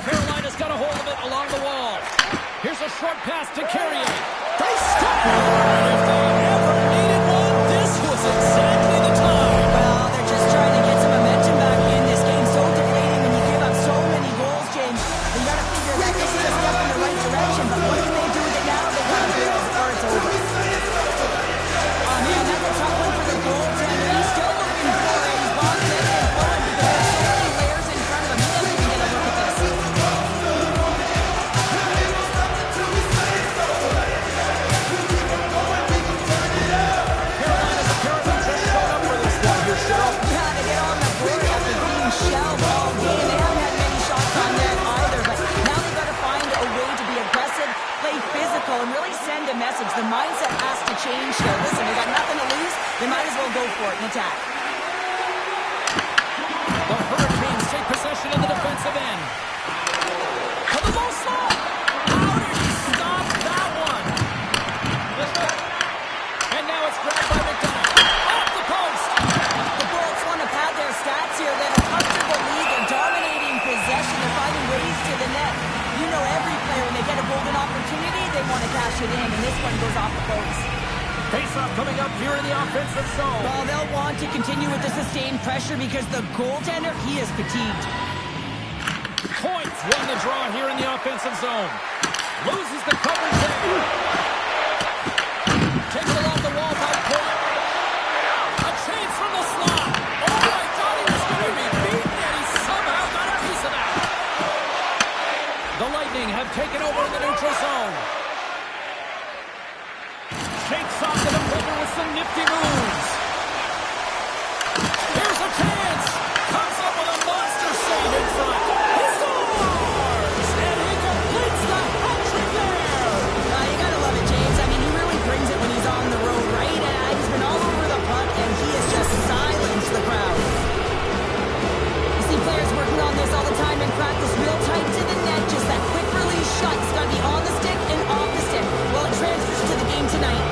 [SPEAKER 1] Carolina's got a hold of it along the wall. Here's a short pass to Carrier. They stop! If they ever needed one, this was exactly the time.
[SPEAKER 2] Well, they're just trying to get some momentum back in. This game's so deflating when you give up so many goals, James. You got to figure that this is a step in the right direction, but what can they do with it now? They got to realize before it's over. Oh, man, that's a tough one for the goaltender. He's still looking for it. He's boxed in and pulling because there's so many layers in front of him. He doesn't even get a look at this.
[SPEAKER 1] Carolina's apparently just showed up for this one here, Cheryl.
[SPEAKER 2] Yeah, to get on the board after being shelled all game. They haven't had many shots on net either, but now they've got to find a way to be aggressive, play physical, and really send a message. The mindset has to change here. Listen, they got nothing to lose. They might as well go for it and attack.
[SPEAKER 1] The Hurricanes take possession of the defensive end. To the low slot. How did he stop that one? And now it's grabbed by McDonough. Off the post.
[SPEAKER 2] The Bolts want to pad their stats here. They have a comfortable lead. They're dominating possession. They're finding ways to the net. You know every player, when they get a golden opportunity, they want to cash it in, and this one goes off the post.
[SPEAKER 1] Face-off coming up here in the offensive zone.
[SPEAKER 2] Well, they'll want to continue with the sustained pressure because the goaltender, he is fatigued.
[SPEAKER 1] Points won the draw here in the offensive zone. Loses the coverage there. Taken along the wall by Point. A chance from the slot. Oh, I thought he was going to be beaten, and he somehow got a piece of that. The Lightning have taken over in the neutral zone. Shakes off the defender with some nifty moves. Here's a chance. Comes up with a monster save in front. He scores! And he completes the hat-trick there.
[SPEAKER 2] You gotta love it, James. I mean, he really brings it when he's on the road, right? He's been all over the puck, and he has just silenced the crowd. You see players working on this all the time in practice, real tight to the net. Just that quick release shot. It's gotta be on the stick and off the stick. Well, it transfers to the game tonight.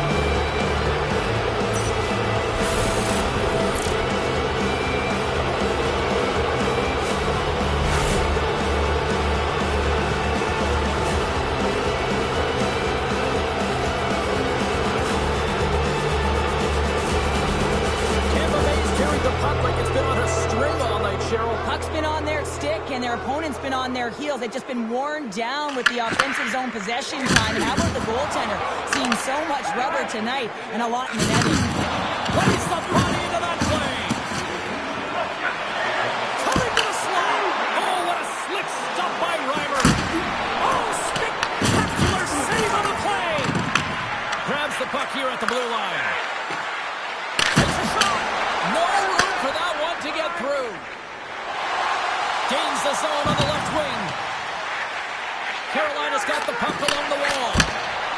[SPEAKER 1] Tampa Bay's carried the puck like it's been on a string all night, Cheryl.
[SPEAKER 2] Puck's been on their stick, and their opponent's been on their heels. They've just been worn down with the offensive zone possession time. And how about the goaltender? Seeing so much rubber tonight and a lot in the netting.
[SPEAKER 1] Plays the body into that play. Coming to the slot. Oh, what a slick stop by Reimer. Oh, spectacular save on the play. Grabs the puck here at the blue line. Takes a shot. No room for that one to get through. Gains the zone on the left wing. Carolina's got the puck along the wall.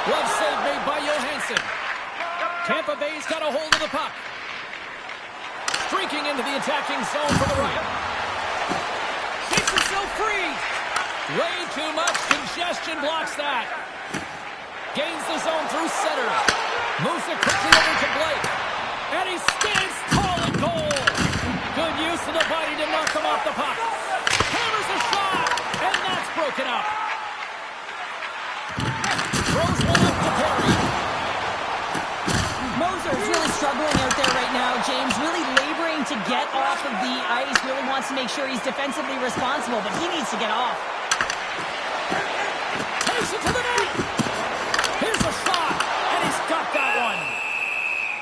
[SPEAKER 1] Glove save made by Johansson. Tampa Bay's got a hold of the puck. Streaking into the attacking zone for the right. Shakes himself free. Way too much congestion blocks that. Gains the zone through center. Moves it quickly over to Blake. And he stands tall in goal. Good use of the body to knock him off the puck. Hammers a shot. And that's broken up. Throws one up to Perry.
[SPEAKER 2] Moser's really struggling out there right now, James. Really laboring to get off of the ice. Really wants to make sure he's defensively responsible, but he needs to get off.
[SPEAKER 1] Takes it to the net. Here's a shot. And he's got that one.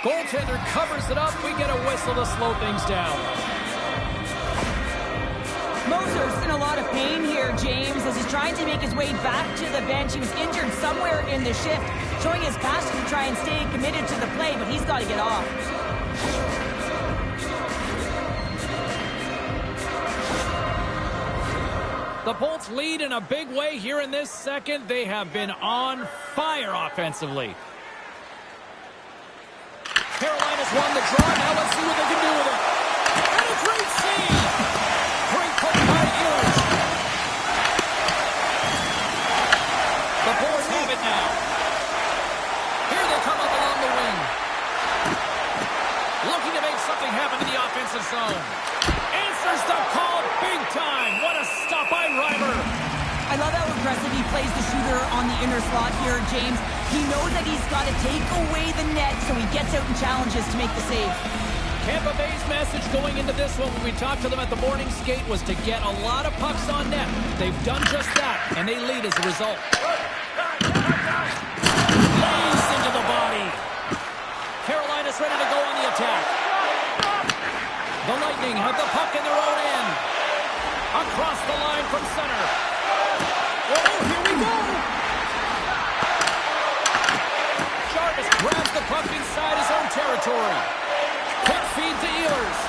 [SPEAKER 1] Goaltender covers it up. We get a whistle to slow things down.
[SPEAKER 2] Moser's in a lot of pain here, James, as he's trying to make his way back to the bench. He was injured somewhere in the shift, showing his passion to try and stay committed to the play, but he's got to get off.
[SPEAKER 1] The Bolts lead in a big way here in this second. They have been on fire offensively. Carolina's won the draw. Now let's see what they can do with it. offensive zone. Answers the call big time. What a stop by Reimer.
[SPEAKER 2] I love how aggressive he plays the shooter on the inner slot here, James. He knows that he's got to take away the net, so he gets out and challenges to make the save.
[SPEAKER 1] Tampa Bay's message going into this one when we talked to them at the morning skate was to get a lot of pucks on net. They've done just that, and they lead as a result. Lays into the body. Carolina's ready to go on the attack. The Lightning have the puck in their own end. Across the line from center. Oh, here we go! Jarvis grabs the puck inside his own territory. Quick feed to Ehlers.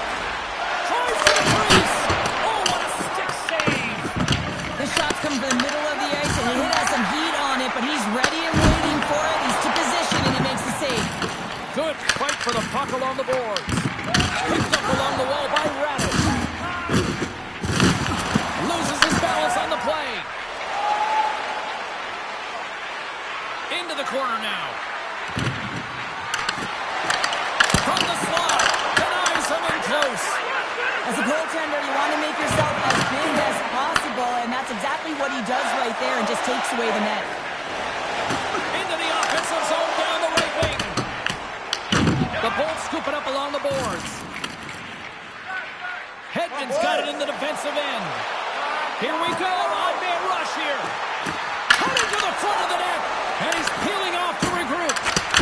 [SPEAKER 1] Tries to the crease. Oh, what a stick save!
[SPEAKER 2] The shot's come from the middle of the ice, and he has some heat on it, but he's ready and waiting for it. He's to position, and he makes the save.
[SPEAKER 1] Good fight for the puck along the boards. Picked up along the wall by Radish. Loses his balance on the play. Into the corner now. From the slot. Denies him in close.
[SPEAKER 2] As a goaltender, you want to make yourself as big as possible, and that's exactly what he does right there and just takes away the net.
[SPEAKER 1] Into the offensive zone down the right wing. The Bolts scoop it up along the boards. Hedman's got it in the defensive end. Here we go. Odd-man rush here. Cut into the front of the net. And he's peeling off to regroup.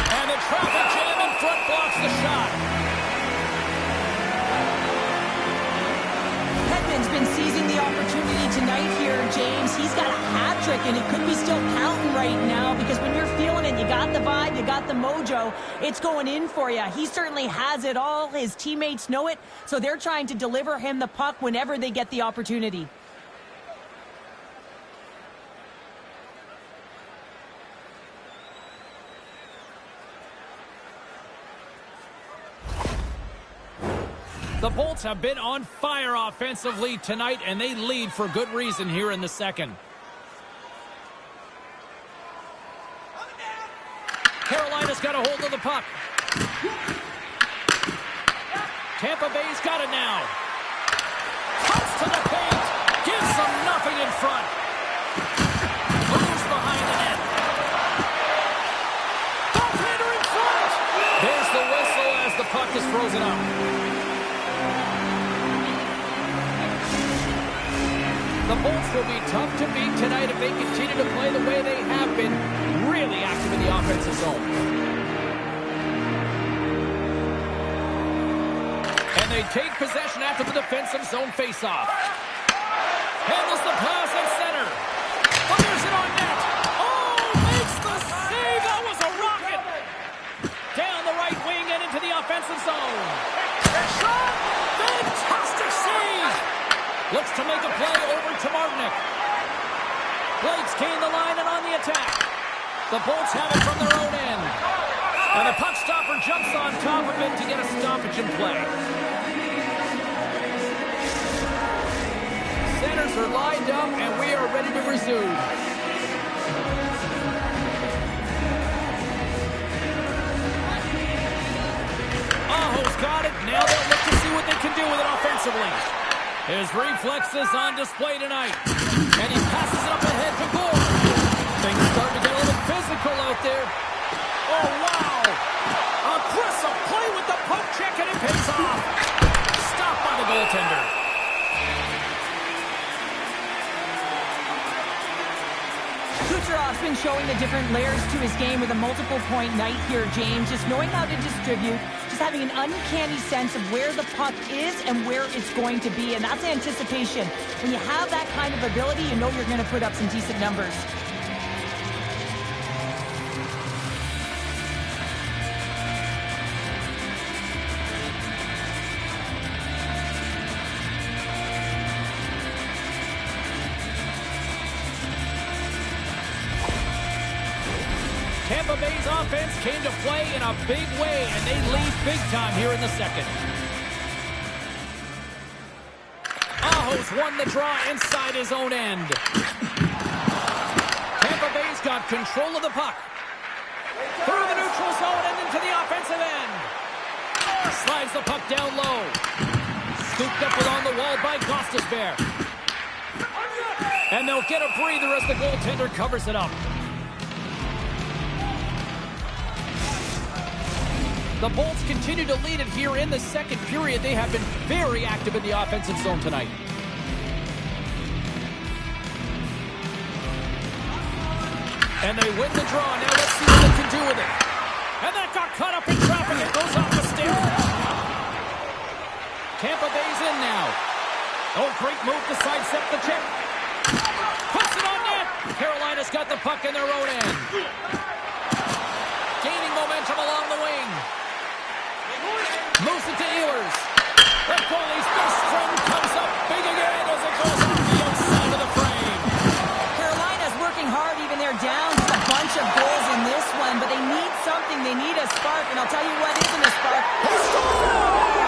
[SPEAKER 1] And the traffic jam in front blocks the shot.
[SPEAKER 2] Hedman's been seizing the opportunity tonight here, James. He's got a hat trick, and it could be still counting right now because when you're feeling it, you got the vibe, you got the mojo, it's going in for you. He certainly has it all. His teammates know it, so they're trying to deliver him the puck whenever they get the opportunity.
[SPEAKER 1] The Bolts have been on fire offensively tonight, and they lead for good reason here in the second. Carolina's got a hold of the puck. Tampa Bay's got it now. Cuts to the paint. Gives them nothing in front. Moves behind the net. Goaltender in front. There's the whistle as the puck is frozen up. The Bolts will be tough to beat tonight if they continue to play the way they have been, really active in the offensive zone. And they take possession after the defensive zone faceoff. Handles the pass at center. Fires it on net. Oh, makes the save. That was a rocket. Down the right wing and into the offensive zone. Shot. Fantastic save. Looks to make a play over to Martinic. Blades gain the line and on the attack. The Bolts have it from their own end. And the puck stopper jumps on top of it to get a stoppage in play. Centers are lined up and we are ready to resume. Aho's got it. Now they'll look to see what they can do with it offensively. His reflexes on display tonight. And he passes it up ahead to Gore. Things starting to get a little physical out there. Oh, wow. Aggressive play with the poke check, and it pays off. Stopped by the goaltender.
[SPEAKER 2] Kucherov's been showing the different layers to his game with a multiple-point night here, James. Just knowing how to distribute, just having an uncanny sense of where the puck is and where it's going to be, and that's anticipation. When you have that kind of ability, you know you're going to put up some decent numbers.
[SPEAKER 1] Tampa Bay's offense came to play in a big way, and they lead big time here in the second. Aho's won the draw inside his own end. Tampa Bay's got control of the puck. Through the neutral zone and into the offensive end. Slides the puck down low. Scooped up along the wall by Gostisbehere. And they'll get a breather as the goaltender covers it up. The Bolts continue to lead it here in the second period. They have been very active in the offensive zone tonight. And they win the draw. Now let's see what they can do with it. And that got caught up in traffic. It goes off the stick. Tampa Bay's in now. Oh, great move to sidestep the chip. Puts it on net. Carolina's got the puck in their own end. Gaining momentum along the wing. Moves it to Ehlers. The goalie's first string comes up big again as it goes off the outside of the frame.
[SPEAKER 2] Carolina's working hard even they're down just a bunch of goals in this one, but they need something. They need a spark, and I'll tell you what isn't a spark.
[SPEAKER 1] He scores!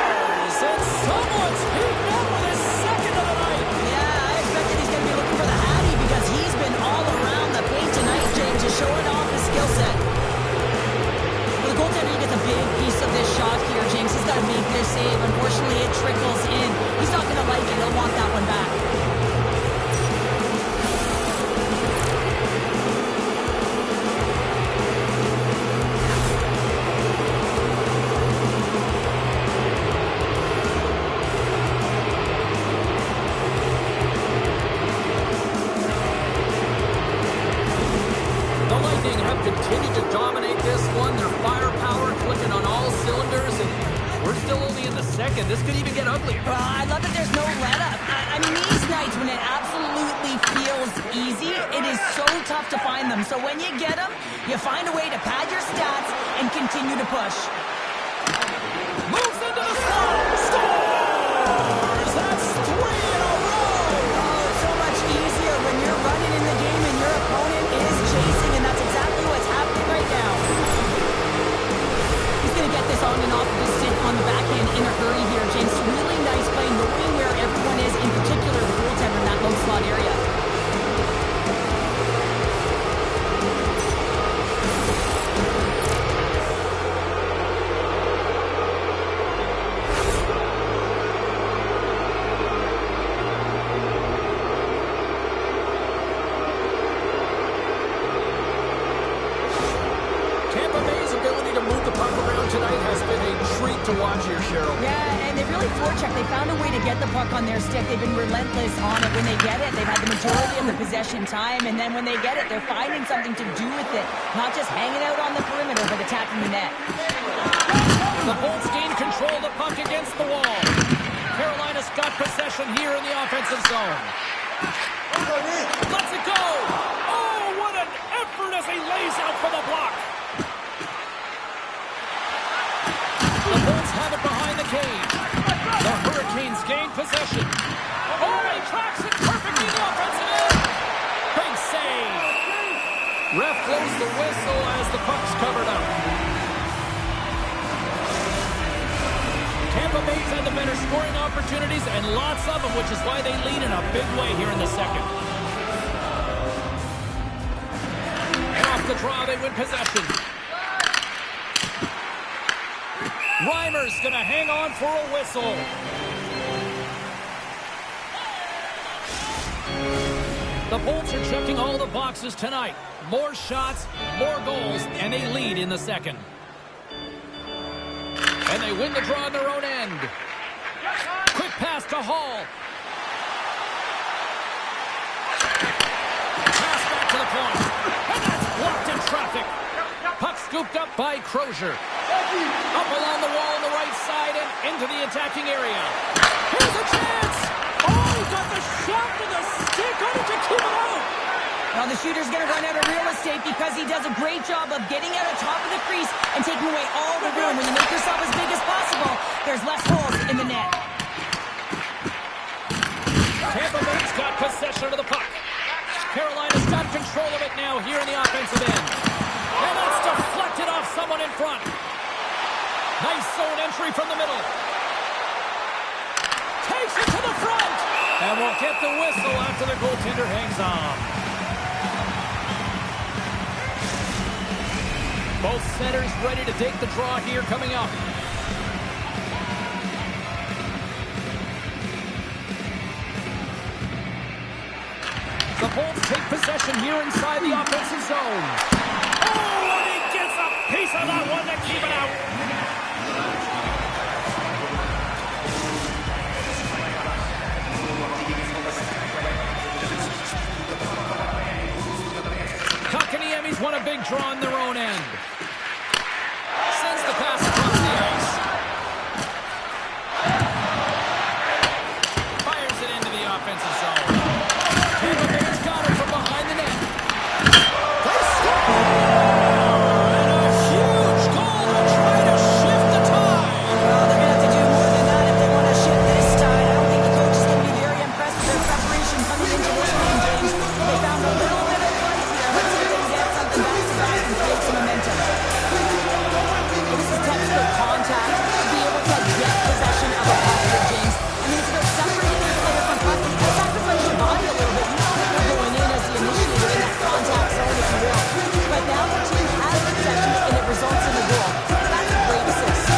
[SPEAKER 1] And someone's heating up with his second of the night.
[SPEAKER 2] Yeah, I expected he's going to be looking for the Hattie because he's been all around the paint tonight, James, just showing off his skill set. The goaltender, he gets a big piece of this shot here, James. He's got to make this save. Unfortunately, it trickles in. He's not going to like it. He'll want that one back.
[SPEAKER 1] Continue to dominate this one. Their firepower clicking on all cylinders, and we're still only in the second. This could even get uglier.
[SPEAKER 2] Well, I love that there's no let-up. I mean, these nights when it absolutely feels easy, it is so tough to find them. So when you get them, you find a way to pad your stats and continue to push.
[SPEAKER 1] Moves into the slot. Scores! That's 3 in a row!
[SPEAKER 2] Oh, it's so much easier when you're running in the game and your opponent is chasing, and that's exactly what's happening right now. He's going to get this on and off of the stick on the backhand in a hurry here, James. Really nice play, knowing where everyone is, in particular the goaltender in that low slot area.
[SPEAKER 1] Tampa Bay's ability to move the puck around tonight has been a treat to watch here, Cheryl.
[SPEAKER 2] Yeah, and they really forecheck. They found a way to get the puck on their stick. They've been relentless on it. When they get it, they've had the majority of the possession time, and then when they get it, they're finding something to do with it. Not just hanging out on the perimeter, but attacking the net.
[SPEAKER 1] The Bolts gain control of the puck against the wall. Carolina's got possession here in the offensive zone. Lets it go! Oh, what an effort as he lays out for the block! The Bolts have it behind the cage. The Hurricanes gain possession. Oh, he tracks it perfectly in the offensive end. Big save. Ref blows the whistle as the puck's covered up. Tampa Bay's had the better scoring opportunities and lots of them, which is why they lead in a big way here in the second. And off the draw, they win possession. Reimer's going to hang on for a whistle. The Bolts are checking all the boxes tonight. More shots, more goals, and they lead in the second. And they win the draw on their own end. Quick pass to Hall. Pass back to the point. And that's blocked in traffic. Puck scooped up by Crozier. Up along the wall on the right side and into the attacking area. Here's a chance. Oh, he got the shot to the stick. How did you keep it out?
[SPEAKER 2] Now the shooter's going to run out of real estate because he does a great job of getting out of top of the crease and taking away all the room. When you make yourself as big as possible, there's less holes in the net.
[SPEAKER 1] Tampa Bay's got possession of the puck. Carolina's got control of it now here in the offensive end. And that's deflected off someone in front. Nice zone entry from the middle. Takes it to the front. And we'll get the whistle after the goaltender hangs on. Both centers ready to take the draw here coming up. The Bolts take possession here inside the offensive zone. Oh, and he gets a piece of that one to keep it out. Kotkaniemi's won a big draw on their own end. Sends the pass across the ice. Fires it into the offensive zone. Tampa Bay's got it from behind the net. They score! And a huge goal to try to shift the tide.
[SPEAKER 2] Well, they're going to have to do more than that if they want to shift this tide. I don't think the coach is going to be very impressed with their preparation coming into this game, James. They found a little bit of life here. Let's see if they can get something back-to-back and create some momentum. This is textbook contact to be able to get possession of a puck here, James. I mean, it's about separating your player from puck. You can sacrifice your body a little bit. You know that you're going in as the initiator in that contact zone, if you will. But now the team has possession and it results in a goal. That's a great assist.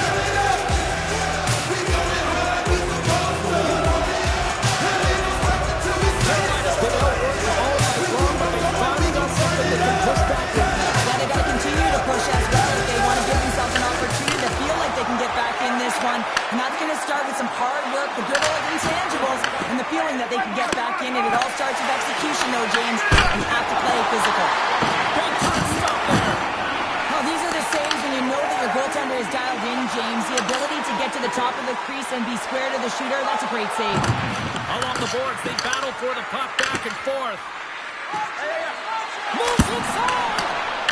[SPEAKER 1] Carolina's been outworked all night long, but they finally got something that can push back in.
[SPEAKER 2] Yeah, they got to continue to push as well if they want to give themselves an opportunity to feel like they can get back in this one. And that's going to start with some hard work, the good old intangibles, and the feeling that they can get back in. And it all starts with execution, though, James. And you have to play physical.
[SPEAKER 1] Big time stop there.
[SPEAKER 2] Well, these are the saves when you know that your goaltender is dialed in, James. The ability to get to the top of the crease and be square to the shooter, that's a great save.
[SPEAKER 1] Along the boards, they battle for the puck back and forth. Moves inside.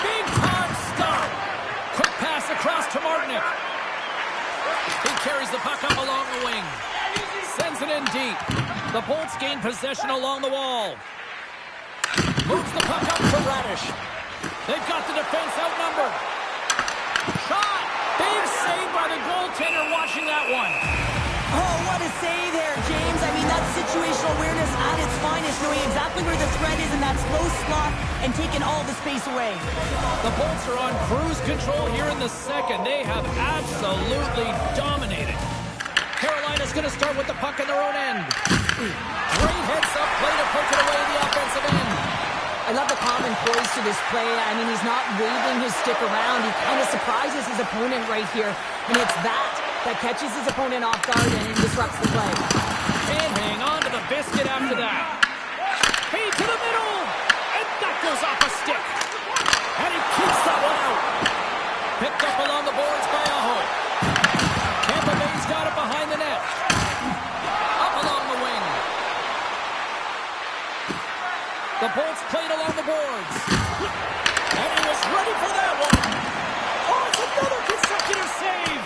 [SPEAKER 1] Big time stop. Quick pass across to Martinic. He carries the puck up along the wing. Sends it in deep. The Bolts gain possession along the wall. Moves the puck up to Radish. They've got the defense outnumbered. Shot. Big save by the goaltender watching that one.
[SPEAKER 2] Oh, what a save there, James. I mean, that's situational awareness at its finest, knowing exactly where the threat is in that slow slot and taking all the space away.
[SPEAKER 1] The Bolts are on cruise control here in the second. They have absolutely dominated. Carolina's going to start with the puck in their own end. Great heads-up play to poke it away the offensive end.
[SPEAKER 2] I love the common poise to this play. I mean, he's not waving his stick around. He kind of surprises his opponent right here. And it's that catches his opponent off guard and disrupts the play.
[SPEAKER 1] Can't hang on to the biscuit after that. Feed to the middle. And that goes off a stick. And he keeps that one out. Picked up along the boards by Aho. Tampa Bay's got it behind the net. Up along the wing. The Bolts played along the boards. And he was ready for that one. Oh, it's another consecutive save.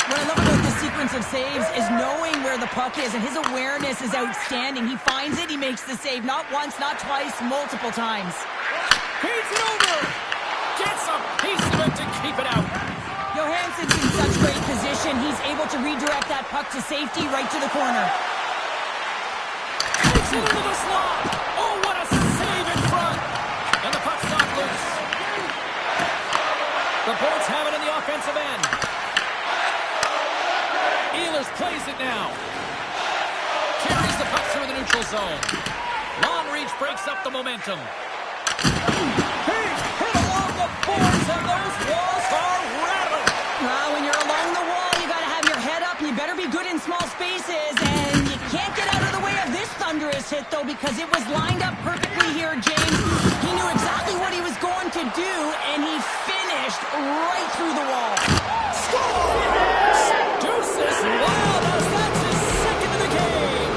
[SPEAKER 2] What I love about this sequence of saves is knowing where the puck is, and his awareness is outstanding. He finds it, he makes the save. Not once, not twice, multiple times.
[SPEAKER 1] Feeds it over. Gets a piece of it to keep it out.
[SPEAKER 2] Johansson's in such great position. He's able to redirect that puck to safety right to the corner.
[SPEAKER 1] Takes it into the slot. Oh, what a save in front. And the puck's not loose. The Bolts have it in the offensive end. Ehlers plays it now. Carries the puck through the neutral zone. Long reach breaks up the momentum. He's hit along the boards, and those walls are rattling.
[SPEAKER 2] When you're along the wall, you got to have your head up. You better be good in small spaces, and you can't get out of the way of this thunderous hit, though, because it was lined up perfectly here, James. He knew exactly what he was going to do, and he finished right through the wall.
[SPEAKER 1] Score! Deuces, wow, that's his second of the game.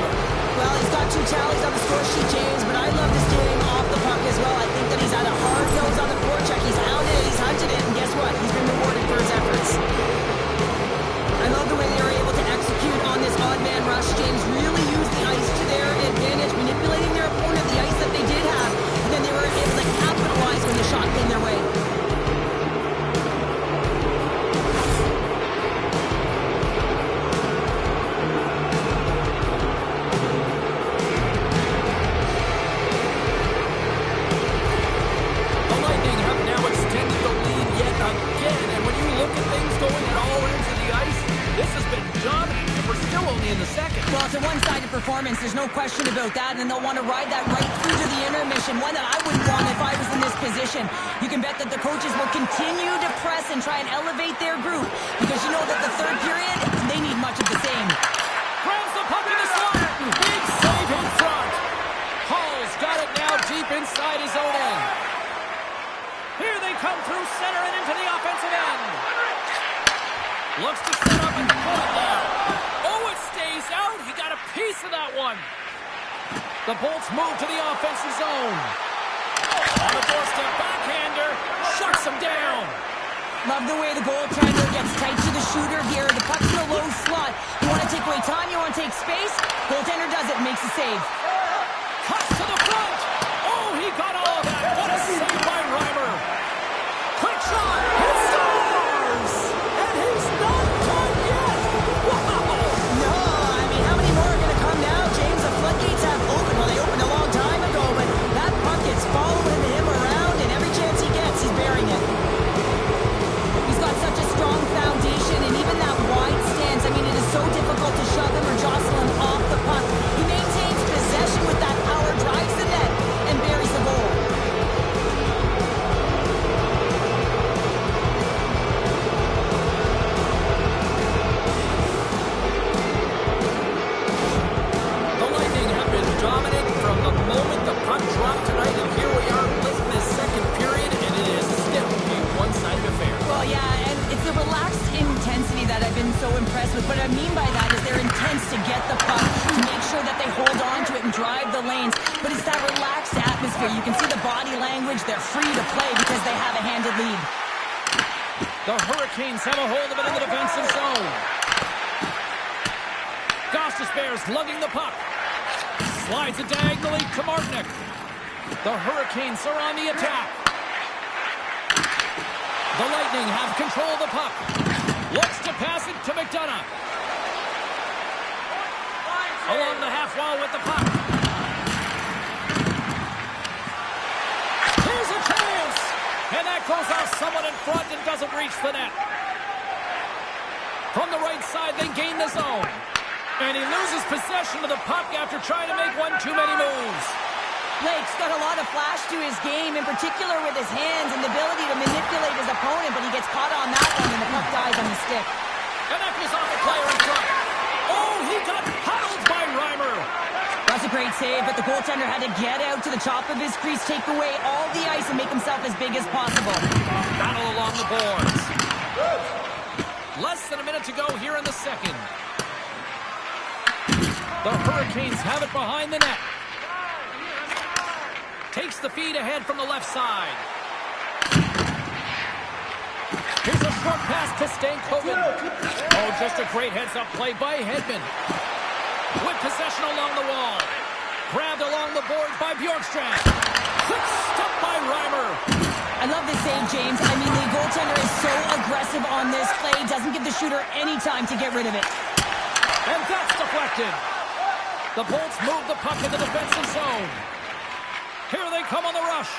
[SPEAKER 2] Well, he's got 2 tallies on the score sheet, James, but I love this game off the puck as well. I think that he's had a hard nose on the forecheck. He's hounded it, he's hunted it, and guess what? He's been rewarded for his efforts. I love the way they were able to execute on this odd man rush. James really used the ice to their advantage, manipulating their opponent, the ice that they did have, and then they were able to capitalize when the shot came their way.
[SPEAKER 1] This has been dominant, and we're still only in the second.
[SPEAKER 2] Well, it's a one-sided performance. There's no question about that, and they'll want to ride that right through to the intermission, one that I wouldn't want if I was in this position. You can bet that the coaches will continue to press and try and elevate their group, because you know that the third period, they need much of the same.
[SPEAKER 1] Grabs the puck in the slot. Big save in front. Hall's got it now deep inside his own end. Here they come through center and into the offensive end. Looks to set up and pull it down. Oh, it stays out. He got a piece of that one. The Bolts move to the offensive zone. On the doorstep, backhander. Shuts him down.
[SPEAKER 2] Love the way the goaltender gets tight to the shooter here. The puck's in a low slot. You want to take away time, you want to take space. Goaltender does it, makes a save.
[SPEAKER 1] Cuts to the front. Oh, he got all of that. What a save by Reimer. Quick shot. It scores. And he's not done yet. Wow.
[SPEAKER 2] No, I mean, how many more are going to come now, James? The floodgates have opened. Well, they opened a long time ago, but that puck is following him around, and every chance he gets, he's burying it. He's got such a strong foundation, and even that wide stance, I mean, it is so difficult to shove him or jostle him off the puck. He maintains possession with that power, drives the net, and buries the goal.
[SPEAKER 1] The Lightning have been dominant from the moment the puck dropped tonight, and here we are late in this second period, and it is still a one-sided affair.
[SPEAKER 2] Well, yeah, and it's the relaxed intensity that I've been so impressed with. What I mean by that is they're intense to get the puck, to make sure that they hold on to it and drive the lanes. But it's that relaxed atmosphere. You can see the body language. They're free to play because they have a handed lead.
[SPEAKER 1] The Hurricanes have a hold of it in the defensive zone. Gostisbehere's lugging the puck. Slides it diagonally to Martinick. The Hurricanes are on the attack. The Lightning have control of the puck. Looks to pass it to McDonough. Along the half wall with the puck. Here's a chance! And that goes off someone in front and doesn't reach the net. From the right side, they gain the zone. And he loses possession of the puck after trying to make one too many moves.
[SPEAKER 2] Blake's got a lot of flash to his game, in particular with his hands and the ability to manipulate his opponent, but he gets caught on that one and the puck dies on the stick.
[SPEAKER 1] And that goes off the player in front. Oh, he got huddled by Reimer.
[SPEAKER 2] That's a great save, but the goaltender had to get out to the top of his crease, take away all the ice, and make himself as big as possible.
[SPEAKER 1] Battle along the boards. Less than a minute to go here in the second. The Hurricanes have it behind the net. Takes the feed ahead from the left side. Here's a short pass to Stankoven. Oh, just a great heads-up play by Hedman. With possession along the wall. Grabbed along the boards by Bjorkstrand. Quick stop by Reimer.
[SPEAKER 2] I love this save, James. I mean, the goaltender is so aggressive on this play. Doesn't give the shooter any time to get rid of it.
[SPEAKER 1] And that's deflected. The Bolts move the puck in the defensive zone. Here they come on the rush.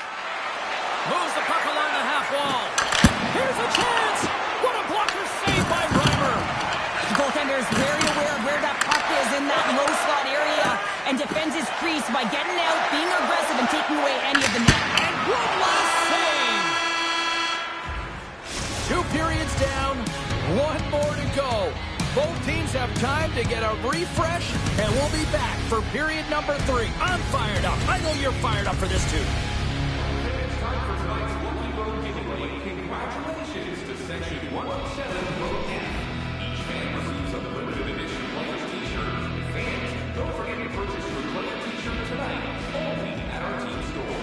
[SPEAKER 1] Moves the puck along the half wall. Here's a chance. What a blocker save by Reimer.
[SPEAKER 2] The goaltender is very aware of where that puck is in that low slot area and defends his crease by getting out, being aggressive, and taking away any of the net.
[SPEAKER 1] And one last save. 2 periods down, 1 more to go. Both teams have time to get a refresh, and we'll be back for period number 3. I'm fired up. I know you're fired up for this too.
[SPEAKER 3] It's time for tonight's Lucky Vote giveaway. Congratulations to Section 107 Vote F. Each fan receives a limited edition Players t-shirt. Fans, don't forget to purchase your Player t-shirt tonight, only at our team store.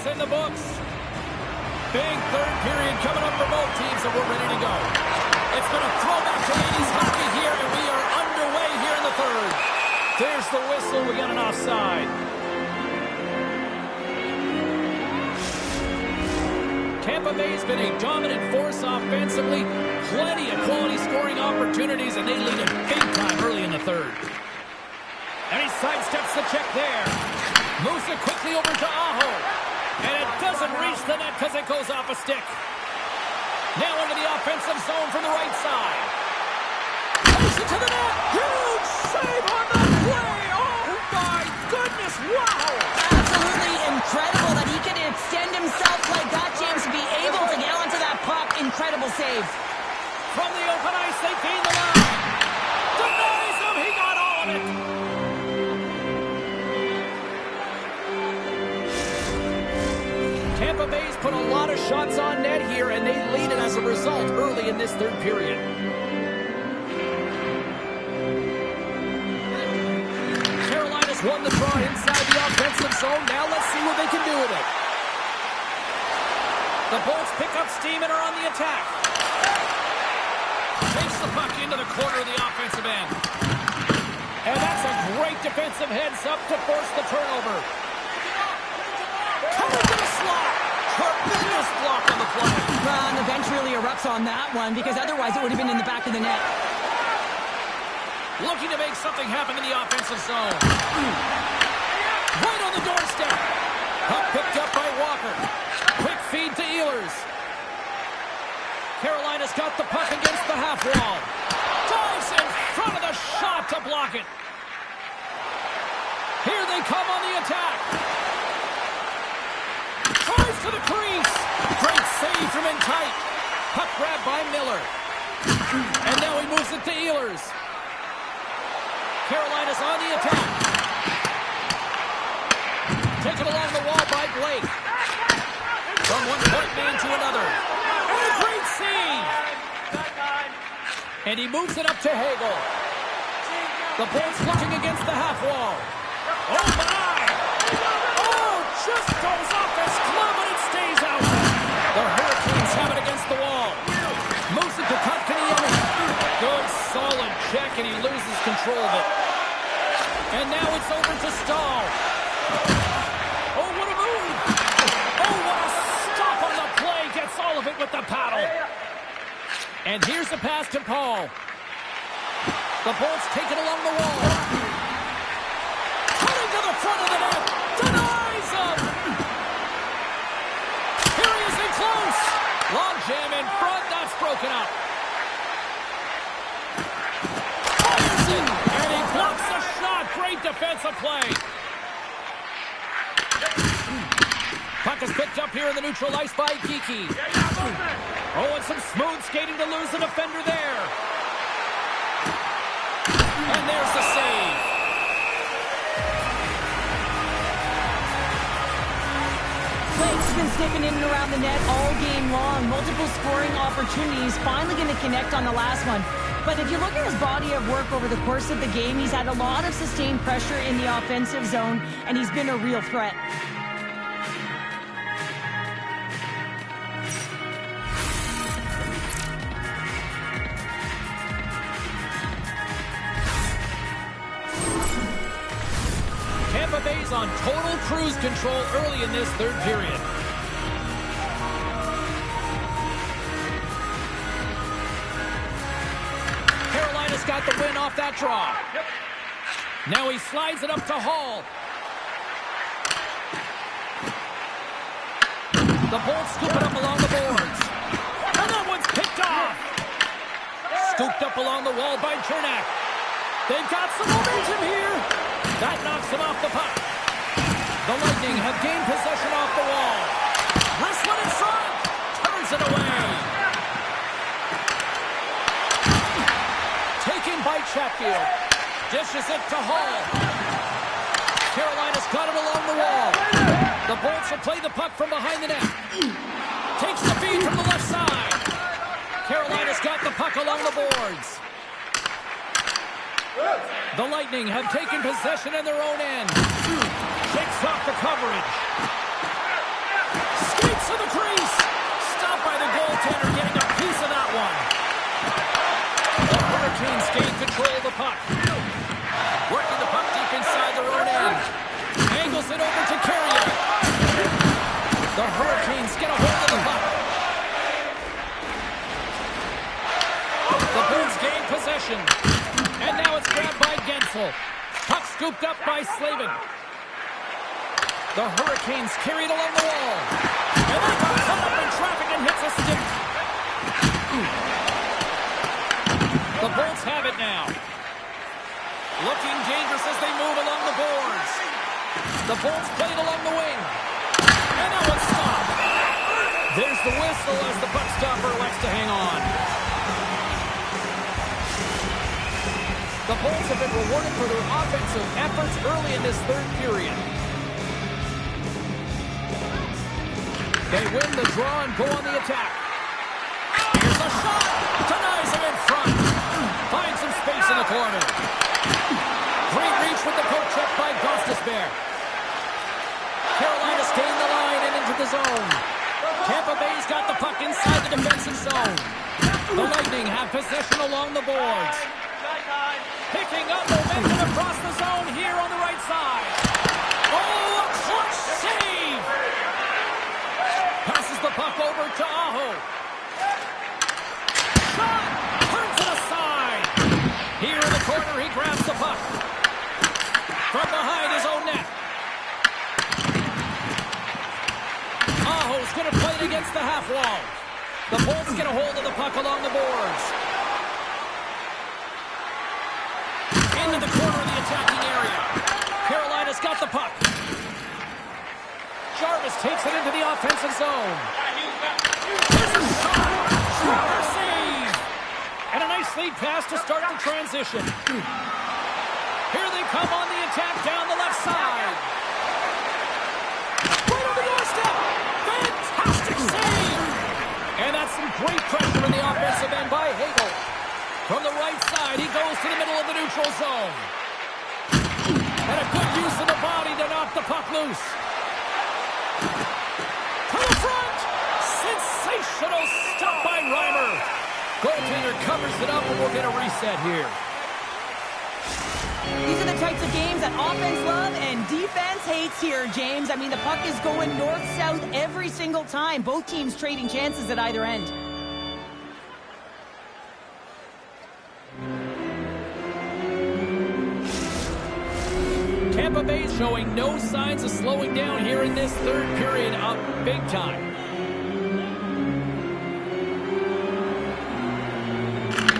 [SPEAKER 1] in the books. Big third period coming up for both teams, and we're ready to go. It's been a throwback to 80s hockey here, and we are underway here in the third. There's the whistle. We got an offside. Tampa Bay's been a dominant force offensively. Plenty of quality scoring opportunities, and they lead it big time early in the third. And he sidesteps the check there. Moves it quickly over to Aho. And it doesn't reach the net because it goes off a stick. Now into the offensive zone from the right side. Push it to the net. Huge save on the play. Oh, my goodness. Wow.
[SPEAKER 2] Absolutely incredible that he can extend himself like that, James, to be able to get onto that puck. Incredible save.
[SPEAKER 1] From the open ice, they gain the line. Denies him. He got all of it. Tampa Bay's put a lot of shots on net here, and they lead it as a result early in this third period. Carolina's won the draw inside the offensive zone. Now let's see what they can do with it. The Bolts pick up steam and are on the attack. Takes the puck into the corner of the offensive end. And that's a great defensive heads-up to force the turnover. Coming to the slot. Tremendous block on the play.
[SPEAKER 2] Well, and the bench really erupts on that one because otherwise it would have been in the back of the net.
[SPEAKER 1] Looking to make something happen in the offensive zone. Right on the doorstep. Puck picked up by Walker. Quick feed to Ehlers. Carolina's got the puck against the half wall. Dives in front of the shot to block it. Here they come on the attack. Drives to the crease. Great save from in tight. Puck grabbed by Miller. And now he moves it to Ehlers. Carolina's on the attack. Taken along the wall by Blake. From one point man to another. And a great save. And he moves it up to Hagel. The Bolts looking against the half wall. Oh, my! Oh, just goes off his glove and it stays out. The Hurricanes have it against the wall. Moves it to Kotkaniemi. Good, solid check, and he loses control of it. And now it's over to Stahl. Oh, what a move! Oh, what a stop on the play. Gets all of it with the paddle. And here's the pass to Paul. The Bolts take it along the wall. Cutting to the front of the net. Denies him. Here he is in close. Long jam in front. That's broken up. Fires it. And he blocks the shot. Great defensive play. Puck is picked up here in the neutral ice by Geekie. Oh, and some smooth skating to lose the defender there. And there's the save.
[SPEAKER 2] Blake's been sniffing in and around the net all game long. Multiple scoring opportunities. Finally going to connect on the last one. But if you look at his body of work over the course of the game, he's had a lot of sustained pressure in the offensive zone, and he's been a real threat.
[SPEAKER 1] Tampa Bay's on total cruise control early in this third period. Carolina's got the win off that draw. Now he slides it up to Hall. The Bolts scoop it up along the boards. And that one's picked off. Scooped up along the wall by Chernak. They've got some momentum here. That knocks him off the puck. The Lightning have gained possession off the wall. Wrestling in front. Turns it away. Taken by Chatfield. Dishes it to Hall. Carolina's got it along the wall. The Bolts will play the puck from behind the net. Takes the feed from the left side. Carolina's got the puck along the boards. The Lightning have taken possession in their own end. Shakes off the coverage. to the crease. Stopped by the goaltender, getting a piece of that one. The Hurricanes gain control of the puck. Working the puck deep inside their own end. Angles it over to Carrier. The Hurricanes get a hold of the puck. The Bulls gain possession. And now it's grabbed by Gensel. Puck scooped up by Slavin. The Hurricanes carried along the wall. And they got caught up in traffic and hits a stick. The Bulls have it now. Looking dangerous as they move along the boards. The Bulls played along the wing. And that one's stopped. There's the whistle as the puck stopper elects to hang on. The Bulls have been rewarded for their offensive efforts early in this third period. They win the draw and go on the attack. Here's a shot. Denies him in front. Finds some space in the corner. Great reach with the poke check by Gostisbehere. Carolina's gained the line and into the zone. Tampa Bay's got the puck inside the defensive zone. The Lightning have possession along the boards. Picking up momentum across the zone here on the right side. Oh, a clutch save! Passes the puck over to Aho. Shot! Turns it aside. Here in the corner, he grabs the puck. From behind his own net. Aho's going to play it against the half wall. The Bulls get a hold of the puck along the boards. Into the corner of the attacking area. Carolina's got the puck. Jarvis takes it into the offensive zone. Here's a shot. Sharper save. And a nice lead pass to start the transition. Here they come on the attack down the left side. Right on the doorstep. Fantastic save. And that's some great pressure in the offensive end by Hagel. From the right side, he goes to the middle of the neutral zone. And a good use of the body to knock the puck loose. To the front! Sensational stop by Reimer. Goaltender covers it up, and we'll get a reset here.
[SPEAKER 2] These are the types of games that offense love and defense hates here, James. I mean, the puck is going north-south every single time. Both teams trading chances at either end.
[SPEAKER 1] Tampa Bay showing no signs of slowing down here in this third period up big time.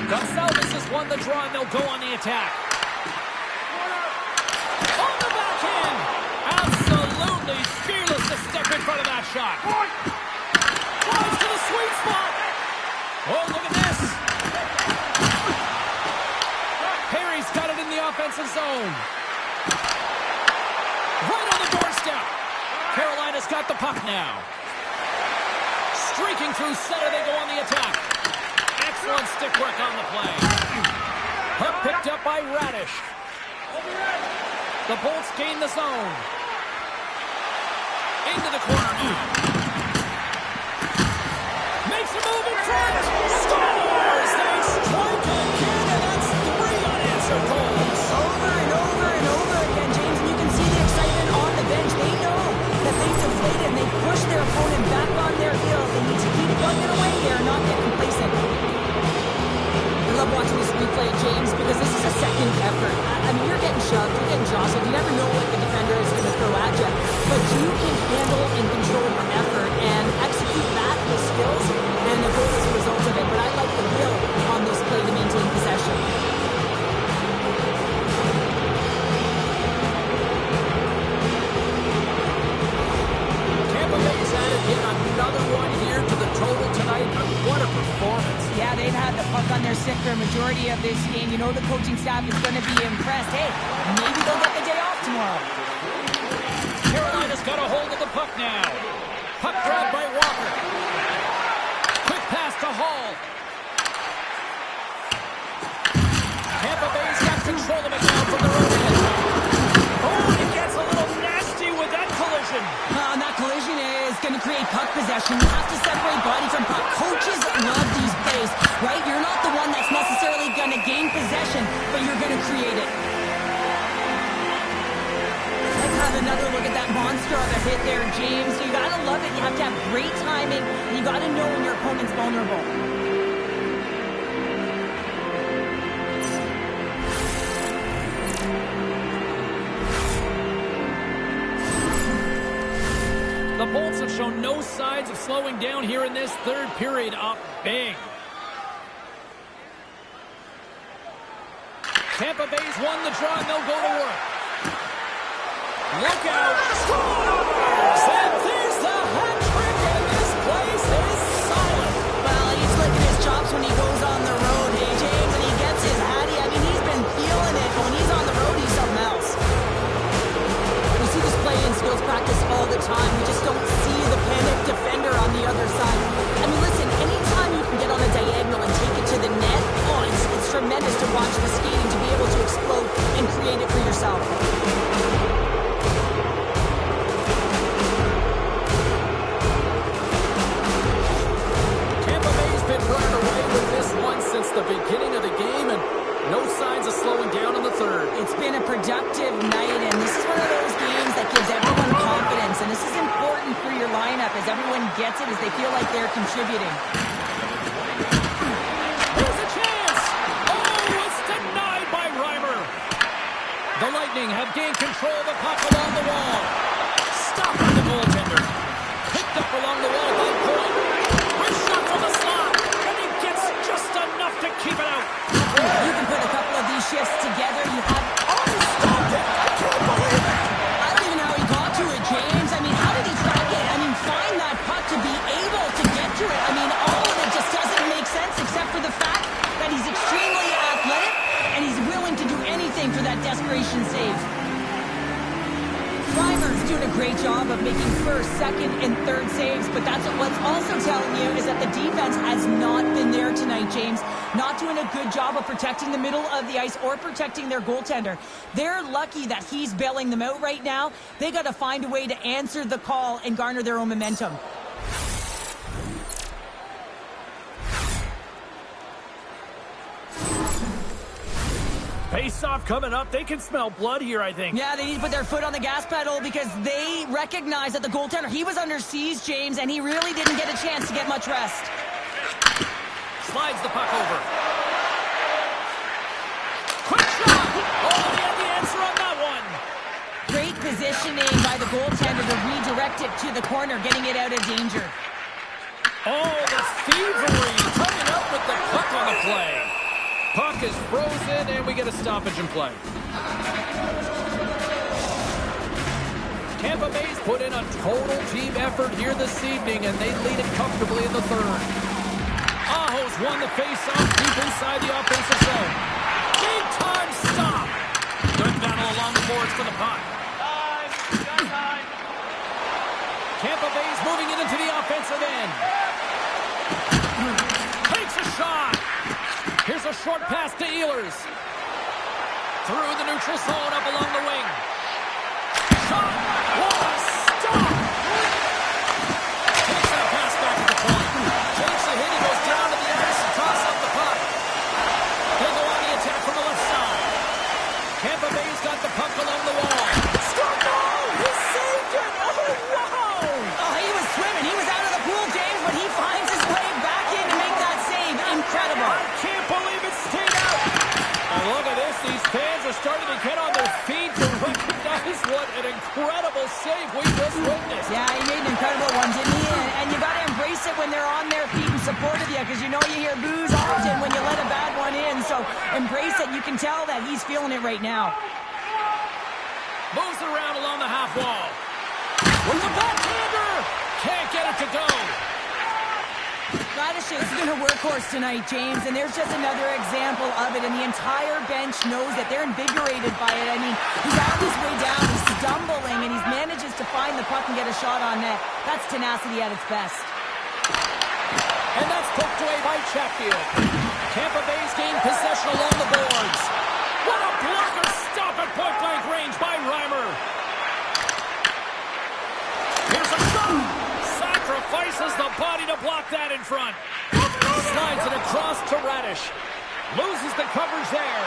[SPEAKER 1] Gonçalves has won the draw and they'll go on the attack. On the backhand! Absolutely fearless to step in front of that shot. Drives to the sweet spot. Oh, look at this. Perry's got it in the offensive zone. Right on the doorstep. Carolina's got the puck now. Streaking through center, they go on the attack. Excellent stick work on the play. Puck picked up by Radish. The Bolts gain the zone. Into the corner now. Makes a move in front. Scores! They strike again, and that's 3 unanswered goals.
[SPEAKER 2] Over and over and over again, James. And you can see the excitement on the bench. They know that they've deflated and they push their opponent back on their heels. They need to keep plugging away here, not get complacent. I love watching this replay, James, because this is a second effort. I mean, you're getting shoved, you're getting jostled. You never know what the defender is going to throw at you. But you can handle and control your effort and execute that with skills, and the goal is a result of it. But I like the will on this play to maintain possession.
[SPEAKER 1] Tampa Bay's added yet another one here to the total tonight. What a performance.
[SPEAKER 2] Yeah, they've had the puck on their stick for a majority of this game. You know the coaching staff is going to be impressed. Hey, maybe they'll get the day off tomorrow.
[SPEAKER 1] Carolina's got a hold of the puck now. Puck grabbed by Walker. Quick pass to Hall. Tampa Bay's got control of it now from their own end. Oh, it gets a little nasty with that collision.
[SPEAKER 2] And that collision is going to create puck possession. You have to separate body from puck. Coaches love these plays, right? You're not the one that's necessarily going to gain possession, but you're going to create it. Let's have another look at that monster of a hit there, James. You got to love it. You have to have great timing, and you got to know when your opponent's vulnerable.
[SPEAKER 1] The Bolts have shown no signs of slowing down here in this third period, up big. Tampa Bay's won the draw, and they'll go to work. Look out! Scores! And there's the hat trick, and this place is solid.
[SPEAKER 2] Well, he's licking his chops when he goes on the road, hey, James, and he gets his hattie. I mean, he's been feeling it, but when he's on the road, he's something else. We see this play in skills practice all the time. We just don't see the panic defender on the other side. I mean, listen, anytime you can get on a diagonal and take it to the net, it's tremendous to watch the skating, to be able to explode and create it for yourself.
[SPEAKER 1] Tampa Bay's been running away with this one since the beginning of the game, and no signs of slowing down in the third.
[SPEAKER 2] It's been a productive night, and this is one of those games that gives everyone confidence, and this is important for your lineup as everyone gets it, as they feel like they're contributing.
[SPEAKER 1] Here's a chance! Oh, it's denied by Reimer. The Lightning have gained control of the puck along the wall. Stopped by the goaltender. Picked up along the wall by Point. Wrist shot from the slot, and he gets just enough to keep it out.
[SPEAKER 2] You can put a couple of these shifts together. You have... Oh, he stopped it! I can't believe it! I don't even know how he got to it, James. I mean, how did he track it? I mean, find that puck to be able to get to it. I mean, all of it just doesn't make sense except for the fact that he's extremely athletic and he's willing to do anything for that desperation save. Reimer's doing a great job of making first, second, and third saves, but that's what's also telling you is that the defense has not been there tonight, James. Not doing a good job of protecting the middle of the ice or protecting their goaltender. They're lucky that he's bailing them out right now. They got to find a way to answer the call and garner their own momentum.
[SPEAKER 1] Face-off coming up. They can smell blood here, I think.
[SPEAKER 2] Yeah, they need to put their foot on the gas pedal because they recognize that the goaltender, he was under siege, James, and he really didn't get a chance to get much rest.
[SPEAKER 1] Slides the puck over. Quick shot! Oh, he had the answer on that one.
[SPEAKER 2] Great positioning by the goaltender to redirect it to the corner, getting it out of danger.
[SPEAKER 1] Oh, the thievery coming up with the puck on the play. Puck is frozen, and we get a stoppage in play. Tampa Bay's put in a total team effort here this evening, and they lead it comfortably in the third. Aho's won the face-off deep inside the offensive zone. Big-time stop. Good battle along the boards for the puck. Tampa Bay's moving it into the offensive end. Takes a shot. Here's a short pass to Ehlers. Through the neutral zone, up along the wing. Shot! What a stop! Takes that pass back to the point. Takes a hit, he goes down to the ice and toss up the puck. They'll go on the attack from the left side. Tampa Bay's got the puck along the wall. Stop! Oh, he saved it! Oh, wow!
[SPEAKER 2] Oh, he was swimming. He was out of the pool, James, but he finds his way back in to make that save. Incredible.
[SPEAKER 1] I can't believe it stayed out. And look at this. These fans are starting to get on their feet to recognize what an incredible save we just witnessed.
[SPEAKER 2] Yeah, he made an incredible one, didn't he? And you got to embrace it when they're on their feet in support of you, because you know you hear boos often when you let a bad one in. So embrace it. You can tell that he's feeling it right now.
[SPEAKER 1] Moves it around along the half wall. With the backhander. Can't get it to go.
[SPEAKER 2] Radish has been a workhorse tonight, James, and there's just another example of it, and the entire bench knows that they're invigorated by it. I mean, he's on his way down, he's stumbling, and he manages to find the puck and get a shot on net. That's tenacity at its best.
[SPEAKER 1] And that's poked away by Chatfield. Tampa Bay's gained possession along the boards. What a blocker stop at point-blank range by Reimer. Here's a shot. Sacrifice uses the body to block that in front. Slides it across to Radish. Loses the coverage there.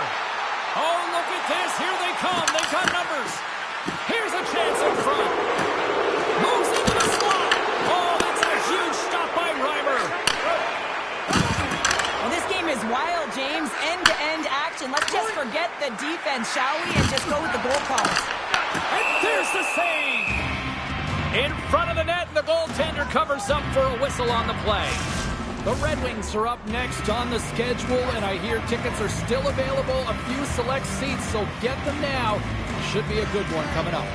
[SPEAKER 1] Oh, look at this. Here they come. They've got numbers. Here's a chance in front. Moves into the slot. Oh, that's a huge stop by Reimer.
[SPEAKER 2] Well, this game is wild, James. End-to-end action. Let's just forget the defense, shall we? And just go with the goal calls.
[SPEAKER 1] And there's the save. In front of the net, the goaltender covers up for a whistle on the play. The Red Wings are up next on the schedule, and I hear tickets are still available, a few select seats, so get them now. Should be a good one coming up.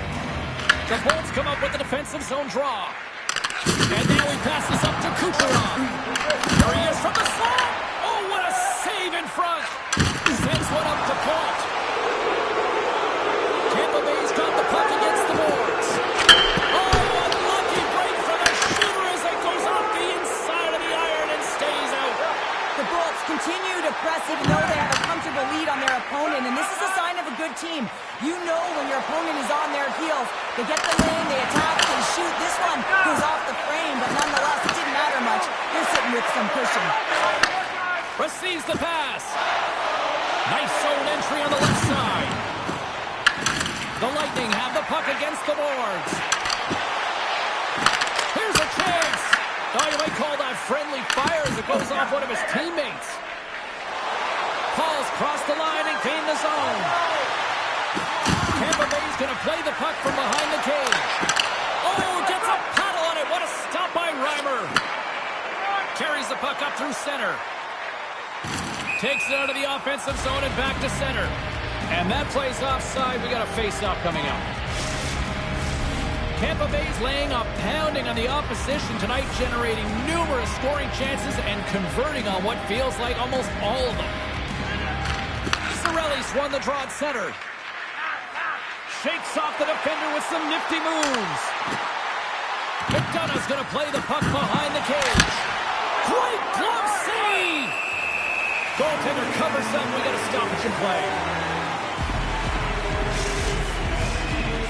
[SPEAKER 1] The Bolts come up with the defensive zone draw. And now he passes up to Kucherov. There he is from the slot. Oh, what a save in front. Sends one up to point. Tampa Bay's got the puck against the boards. Oh, a lucky break for the shooter as it goes off the inside of the iron and stays out.
[SPEAKER 2] The Bolts continue to press even though they have a comfortable lead on their opponent, and this is a sign of a good team. You know when your opponent is on their heels. They get the lane, they attack, they shoot. This one goes off the frame, but nonetheless, it didn't matter much. They're sitting with some cushion.
[SPEAKER 1] Receives the pass. Nice zone entry on the left side. The Lightning have the puck against the boards. Here's a chance. Oh, you might call that friendly fire as it goes off one of his teammates. Paul's crossed the line and gained the zone. Tampa Bay's going to play the puck from behind the cage. Oh, gets a paddle on it. What a stop by Reimer. Carries the puck up through center. Takes it out of the offensive zone and back to center. And that plays offside. We got a face-off coming up. Tampa Bay's laying a pounding on the opposition tonight, generating numerous scoring chances and converting on what feels like almost all of them. Cirelli's won the draw at center. Shakes off the defender with some nifty moves. McDonough's going to play the puck behind the cage. Great glove save! Goaltender covers up. We got a stoppage in play.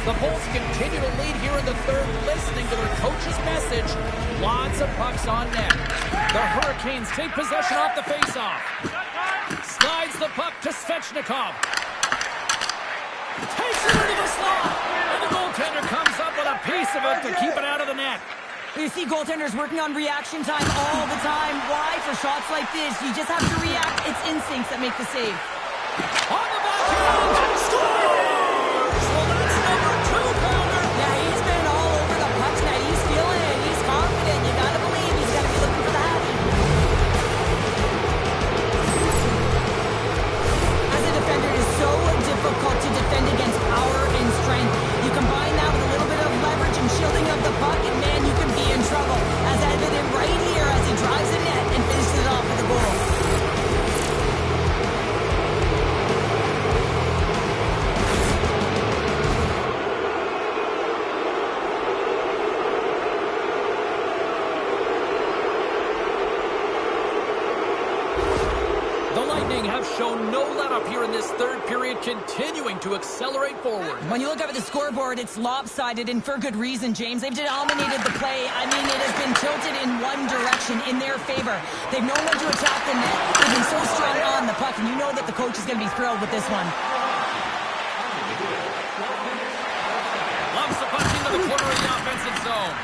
[SPEAKER 1] The Bolts continue to lead here in the third, listening to their coach's message. Lots of pucks on net. The Hurricanes take possession off the faceoff. Slides the puck to Svechnikov. Takes it into the slot. And the goaltender comes up with a piece of it to keep it out of the net.
[SPEAKER 2] You see goaltenders working on reaction time all the time. Why? For shots like this, you just have to react. It's instincts that make the save.
[SPEAKER 1] On the backhand, scores! Well, that's number 2, Pounder.
[SPEAKER 2] Yeah, he's been all over the puck tonight. He's feeling it. He's confident. You gotta believe he's gotta be looking for the happy. As a defender, it is so difficult to defend against power and strength. You combine that with a little bit of leverage and shielding of the puck, and man, you can be in trouble. As evident right here as he drives the net and finishes it off with a goal.
[SPEAKER 1] Have shown no let-up here in this third period, continuing to accelerate forward.
[SPEAKER 2] When you look up at the scoreboard, it's lopsided, and for good reason, James. They've dominated the play. I mean, it has been tilted in one direction, in their favor. They've known when to attack the net. They've been so strong on the puck, and you know that the coach is going to be thrilled with this one.
[SPEAKER 1] Loves the puck into the corner of the offensive zone.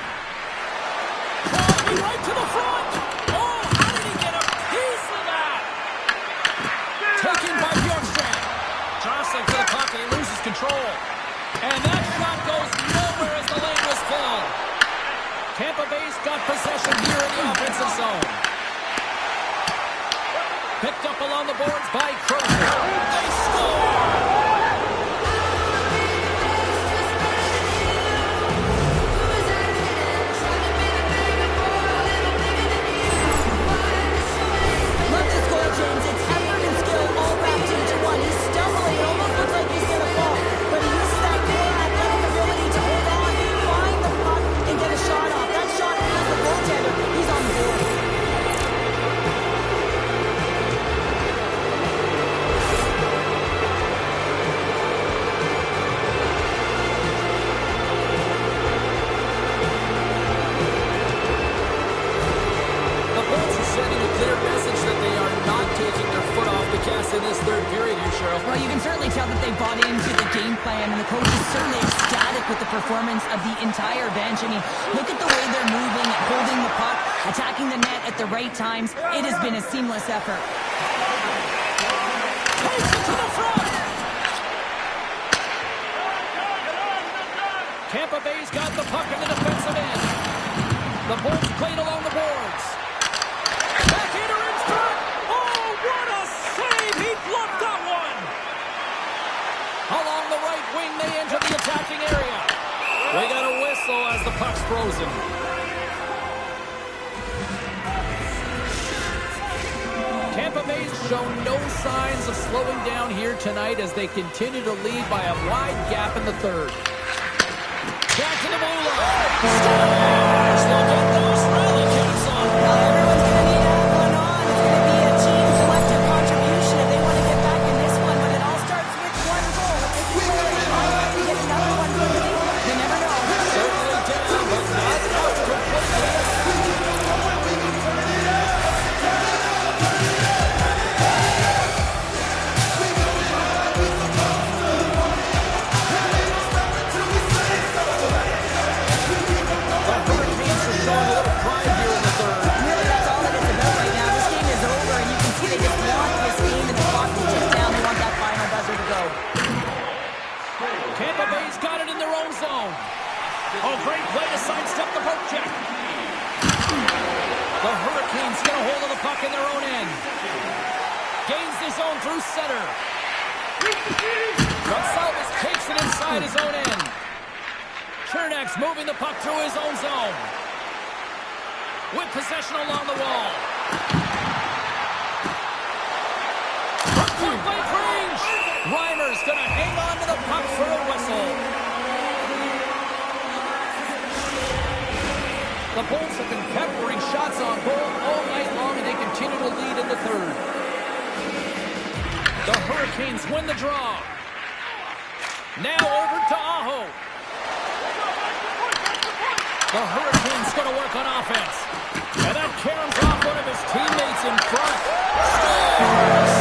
[SPEAKER 1] Crosby right to the front. Oh, how did he get a piece of that? Taken by Bjorkstrand. Jostling for the puck, and he loses control. And that shot goes nowhere as the lane was filled. Tampa Bay's got possession here in the offensive zone. Picked up along the boards by Crozier. They score!
[SPEAKER 2] Love this goal, James. It's effort and skill all wrapped into one. He's stumbling. It almost looks like he's going to fall. But he uses that core athletic ability to hold on, find the puck, and get a shot off. That shot has the goaltender. He's on the board.
[SPEAKER 1] in this third period here, Cheryl.
[SPEAKER 2] Well, you can certainly tell that they bought into the game plan, and the coach is certainly ecstatic with the performance of the entire bench. I mean, look at the way they're moving, holding the puck, attacking the net at the right times. It has been a seamless effort.
[SPEAKER 1] Takes it to the front. Tampa Bay's got the puck in the defensive end. The Bolts played along the boards. Backhander in front. Oh, what a save! He bluffed that one. Along the right wing, they enter the attacking area. We got a whistle as the puck's frozen. Tampa Bay's shown no signs of slowing down here tonight as they continue to lead by a wide gap in the third. Back to the blue line. Stars, look at those rally caps on.
[SPEAKER 2] Everyone's going to need to have one on. It's going to be a team collective contribution if they want to get back in this one. But it all starts with one goal. If you get another one from the lead, you never know.
[SPEAKER 1] Certainly down, but not out completely. Tampa Bay's got it in their own zone. Oh, great play to sidestep the poke check. The Hurricanes get a hold of the puck in their own end. Gains the zone through center. Gonsalves takes it inside his own end. Chernak's moving the puck through his own zone. With possession along the wall. From point-blank range. Reimer's going to hang on to the puck for a whistle. The Bolts have been peppering shots on goal all night long, and they continue to lead in the third. The Hurricanes win the draw. Now over to Aho. The Hurricanes going to work on offense. And that caroms off one of his teammates in front. Scores!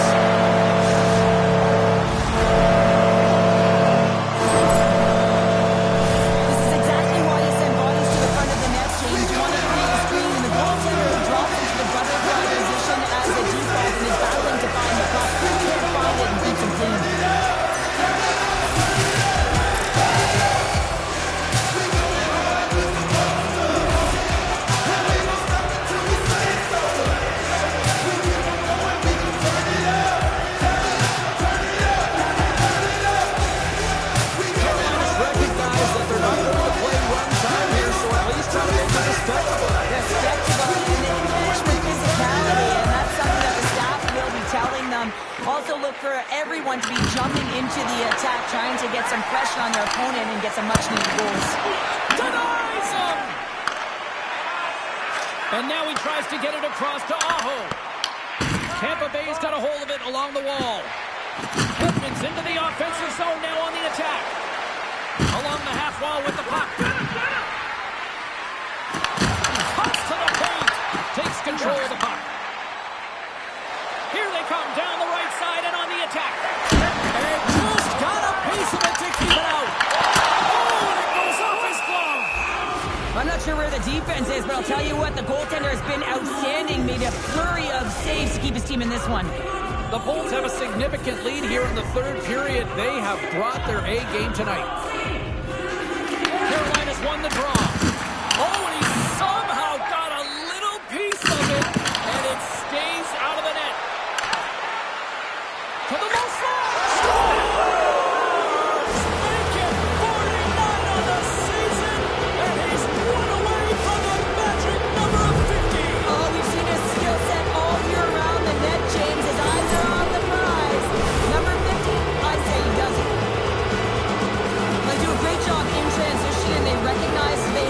[SPEAKER 2] Also look for everyone to be jumping into the attack, trying to get some pressure on their opponent and get some much-needed goals.
[SPEAKER 1] Denies him! And now he tries to get it across to Aho. Tampa Bay's got a hold of it along the wall. Edmonds into the offensive zone now on the attack. Along the half wall with the puck. Cuts to the paint. Takes control of the puck. Here they come down the right side and on the attack. And just got a piece of it to keep it out. Oh, and it goes off his glove.
[SPEAKER 2] I'm not sure where the defense is, but I'll tell you what, the goaltender has been outstanding. Made a flurry of saves to keep his team in this one.
[SPEAKER 1] The Bolts have a significant lead here in the third period. They have brought their A game tonight. Carolina's won the draw. Oh, and he somehow got a little piece of it, and it stays out of the net. To the low slot. Scores! Make it 49 on the season, and he's one away from the magic number of 50.
[SPEAKER 2] Oh, we've seen his skill set all year around the net, James. His eyes are on the prize. Number 50, I'd say he does it. They do a great job in transition, and they recognize they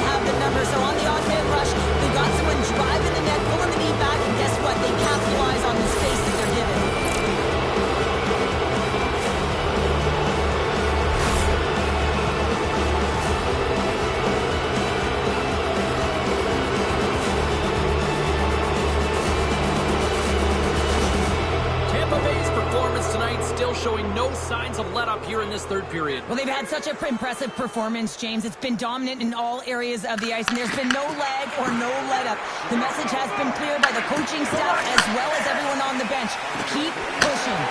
[SPEAKER 1] tonight, still showing no signs of let-up here in this third period.
[SPEAKER 2] Well, they've had such an impressive performance, James. It's been dominant in all areas of the ice, and there's been no lag or no let-up. The message has been clear by the coaching staff as well as everyone on the bench. Keep pushing.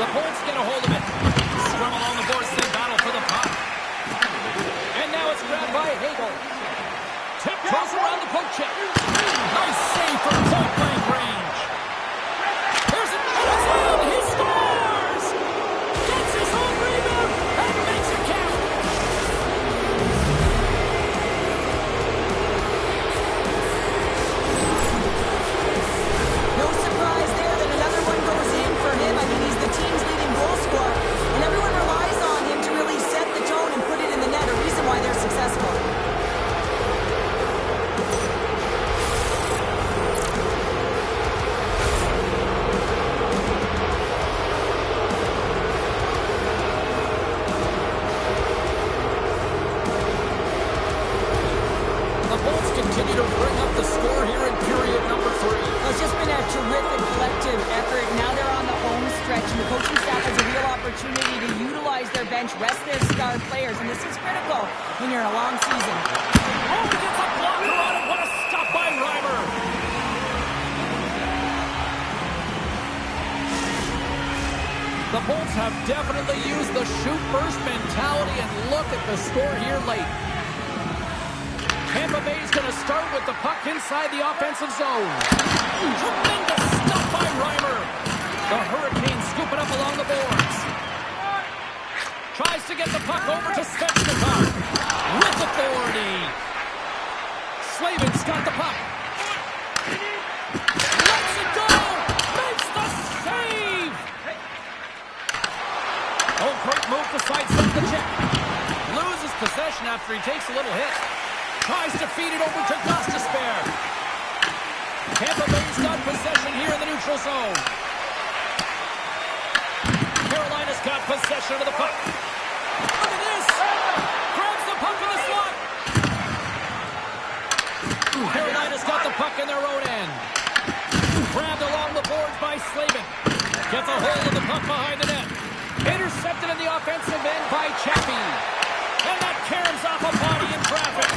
[SPEAKER 1] The Bolts get a hold of it. Scrum along the boards, they battle for the puck. And now it's grabbed by Hagel. Tiptoes around the poke check. Nice save from point-blank range. There's an in. He scores! Gets his own rebound and makes it count.
[SPEAKER 2] No surprise there that another one goes in for him. I mean, he's the team's leading goal scorer, and everyone relies on him to really set the tone and put it in the net, a reason why they're successful.
[SPEAKER 1] Continue to bring up the score here in period number 3.
[SPEAKER 2] Well, it's just been a terrific collective effort. Now they're on the home stretch, and the coaching staff has a real opportunity to utilize their bench, rest their star players, and this is critical when you're in a long season.
[SPEAKER 1] Oh, he gets a blocker on it. What a stop by Reimer. The Bolts have definitely used the shoot-first mentality, and look at the score here late. Tampa Bay is going to start with the puck inside the offensive zone. Tremendous stuff by Reimer. The Hurricanes scoop it up along the boards. Tries to get the puck over to Svechnikov. With authority. Slavin's got the puck. Lets it go. Makes the save. Oh, great move to sidestep the check. Loses possession after he takes a little hit. Tries to feed it over to Gostisbehere. Tampa Bay's got possession here in the neutral zone. Carolina's got possession of the puck. Look at this! Grabs the puck in the slot. Carolina's got the puck in their own end. Grabbed along the boards by Slavin. Gets a hold of the puck behind the net. Intercepted in the offensive end by Chappie. And that caroms off a body in traffic.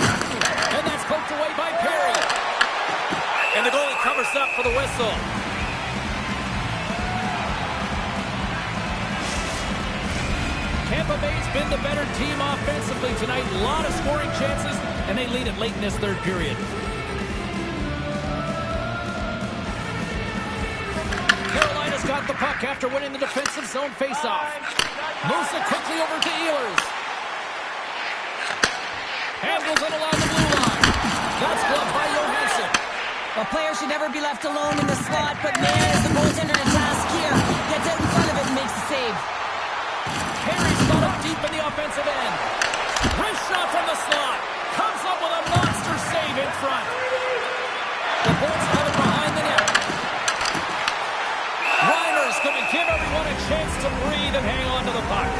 [SPEAKER 1] And that's poked away by Perry. And the goalie covers up for the whistle. Tampa Bay's been the better team offensively tonight. A lot of scoring chances, and they lead it late in this third period. Carolina's got the puck after winning the defensive zone faceoff. Moves it quickly over to Ehlers. Handles it along the blue line. That's gloved by Johansson.
[SPEAKER 2] A player should never be left alone in the slot, but man, is the goaltender to task here. Gets out in front of it and makes the save.
[SPEAKER 1] Perry's got up deep in the offensive end. Wrist shot from the slot. Comes up with a monster save in front. The Bolts have it behind the net. Reimer's going to give everyone a chance to breathe and hang on to the puck.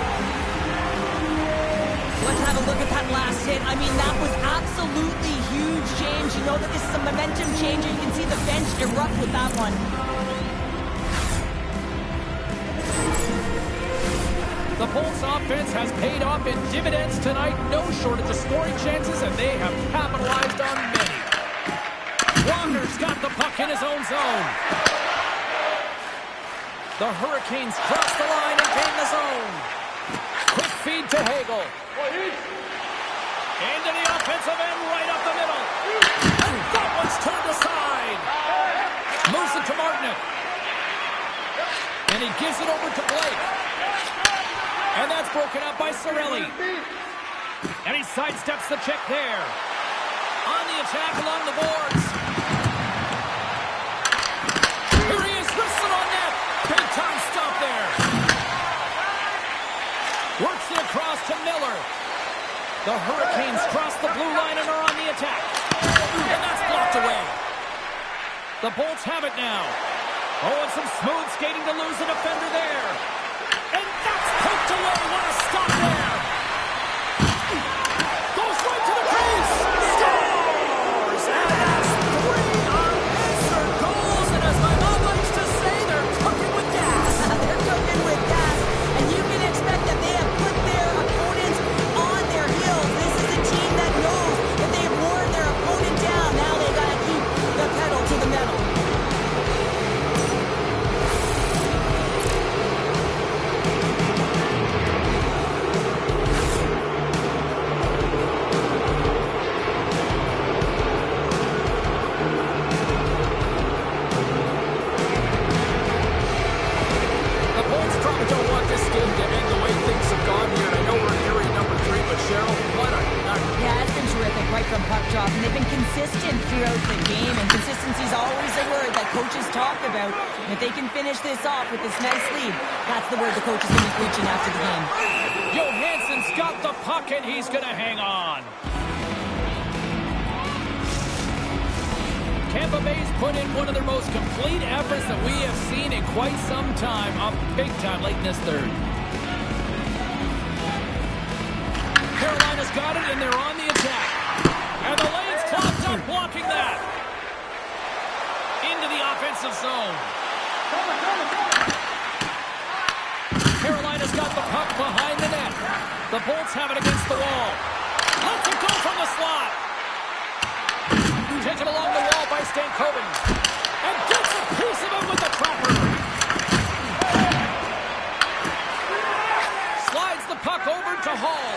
[SPEAKER 2] Let's have a look at that last hit. I mean, that was absolutely huge, James. You know that this is a momentum changer. You can see the bench erupt with that one.
[SPEAKER 1] The Bolts offense has paid off in dividends tonight. No shortage of scoring chances, and they have capitalized on many. Walker's got the puck in his own zone. The Hurricanes cross the line and gain the zone. Quick feed to Hagel. Into the offensive end, right up the middle. And that one's turned aside. Moves it to Martinick. And he gives it over to Blake. And that's broken up by Cirelli. And he sidesteps the check there. On the attack along the boards. Here he is, wrestling on net. Big time stop there. Works it across to Miller. The Hurricanes cross the blue line and are on the attack. And that's blocked away. The Bolts have it now. Oh, and some smooth skating to lose a defender there. And that's poked away. What a stop there. Goes right to the crease. Scores! And that's 3 unanswered goals. And as my mom likes to say, they're cooking with gas.
[SPEAKER 2] They're cooking with gas. consistent throughout the game, and consistency is always a word that coaches talk about. And if they can finish this off with this nice lead, that's the word the coach is going to be preaching after the game.
[SPEAKER 1] Johansson's got the puck, and he's going to hang on. Tampa Bay's put in one of their most complete efforts that we have seen in quite some time, up big time late in this third. Carolina's got it, and they're on the attack. And the lane's clogged up, blocking that. Into the offensive zone. Carolina's got the puck behind the net. The Bolts have it against the wall. Lets it go from the slot. Taken along the wall by Stankoven. And gets a piece of it with the trapper. Slides the puck over to Hall.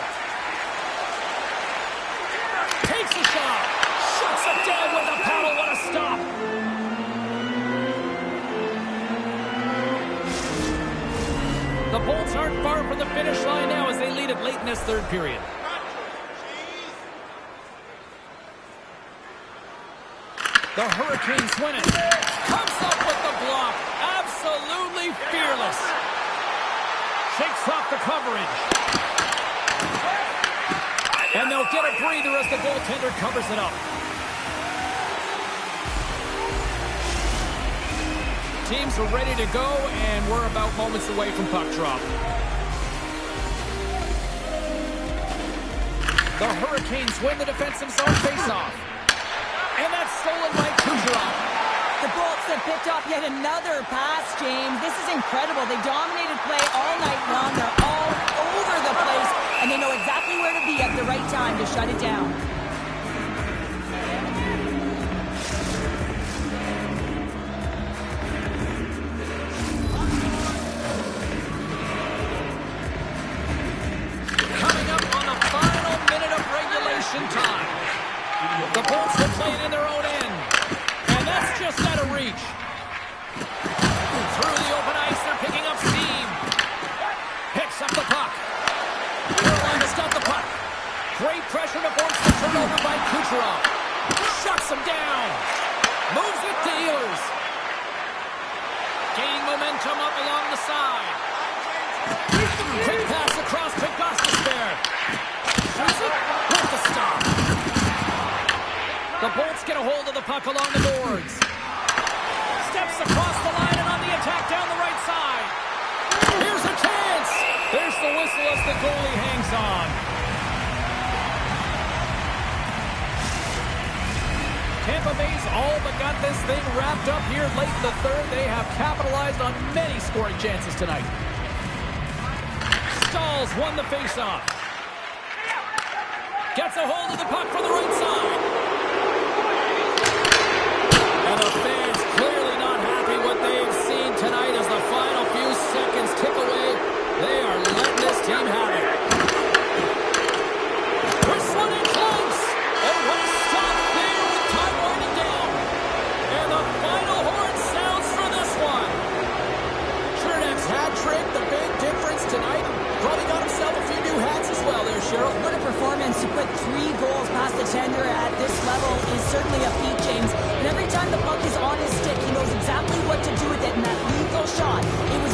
[SPEAKER 1] Takes a shot. Shuts it down with a paddle. What a stop. The Bolts aren't far from the finish line now as they lead it late in this third period. The Hurricanes win it. Comes up with the block. Absolutely fearless. Shakes off the coverage. And they'll get a breather as the goaltender covers it up. Teams are ready to go, and we're about moments away from puck drop. The Hurricanes win the defensive zone faceoff. And that's stolen by Kucherov.
[SPEAKER 2] The Bolts have picked up yet another pass, James. This is incredible. They dominated play all night long. They're all over the place, and they know exactly where to be at the right time to shut it down.
[SPEAKER 1] Coming up on the final minute of regulation time. The Bolts will play it in their own end. And that's just out of reach. Through the open ice, they're picking up steam. Picks up the puck. Carolina's got the puck. Great pressure to force the turnover by Kucherov. Shuts him down. Moves it to Ehlers. Gaining momentum up along the side. Quick pass across to Gostisbehere. Shoots it with the stop. The Bolts get a hold of the puck along the boards. Steps across the line and on the attack down the right side. Here's a chance. There's the whistle as the goalie hangs on. Tampa Bay's all but got this thing wrapped up here late in the third. They have capitalized on many scoring chances tonight. Stahls won the faceoff. Gets a hold of the puck from the right side. And the fans clearly not happy what they've seen tonight as the final few seconds tick away. They are letting this team have it. Whistling it close. And what a stop there with time winding down. And the final horn sounds for this one. Chernev's hat trick, the big difference tonight. Probably got himself a few new hats as well there, Cheryl.
[SPEAKER 2] What a performance. To put 3 goals past the tender at this level is certainly a feat, James. And every time the puck is on his stick, he knows exactly what to do with it. And that lethal shot, it was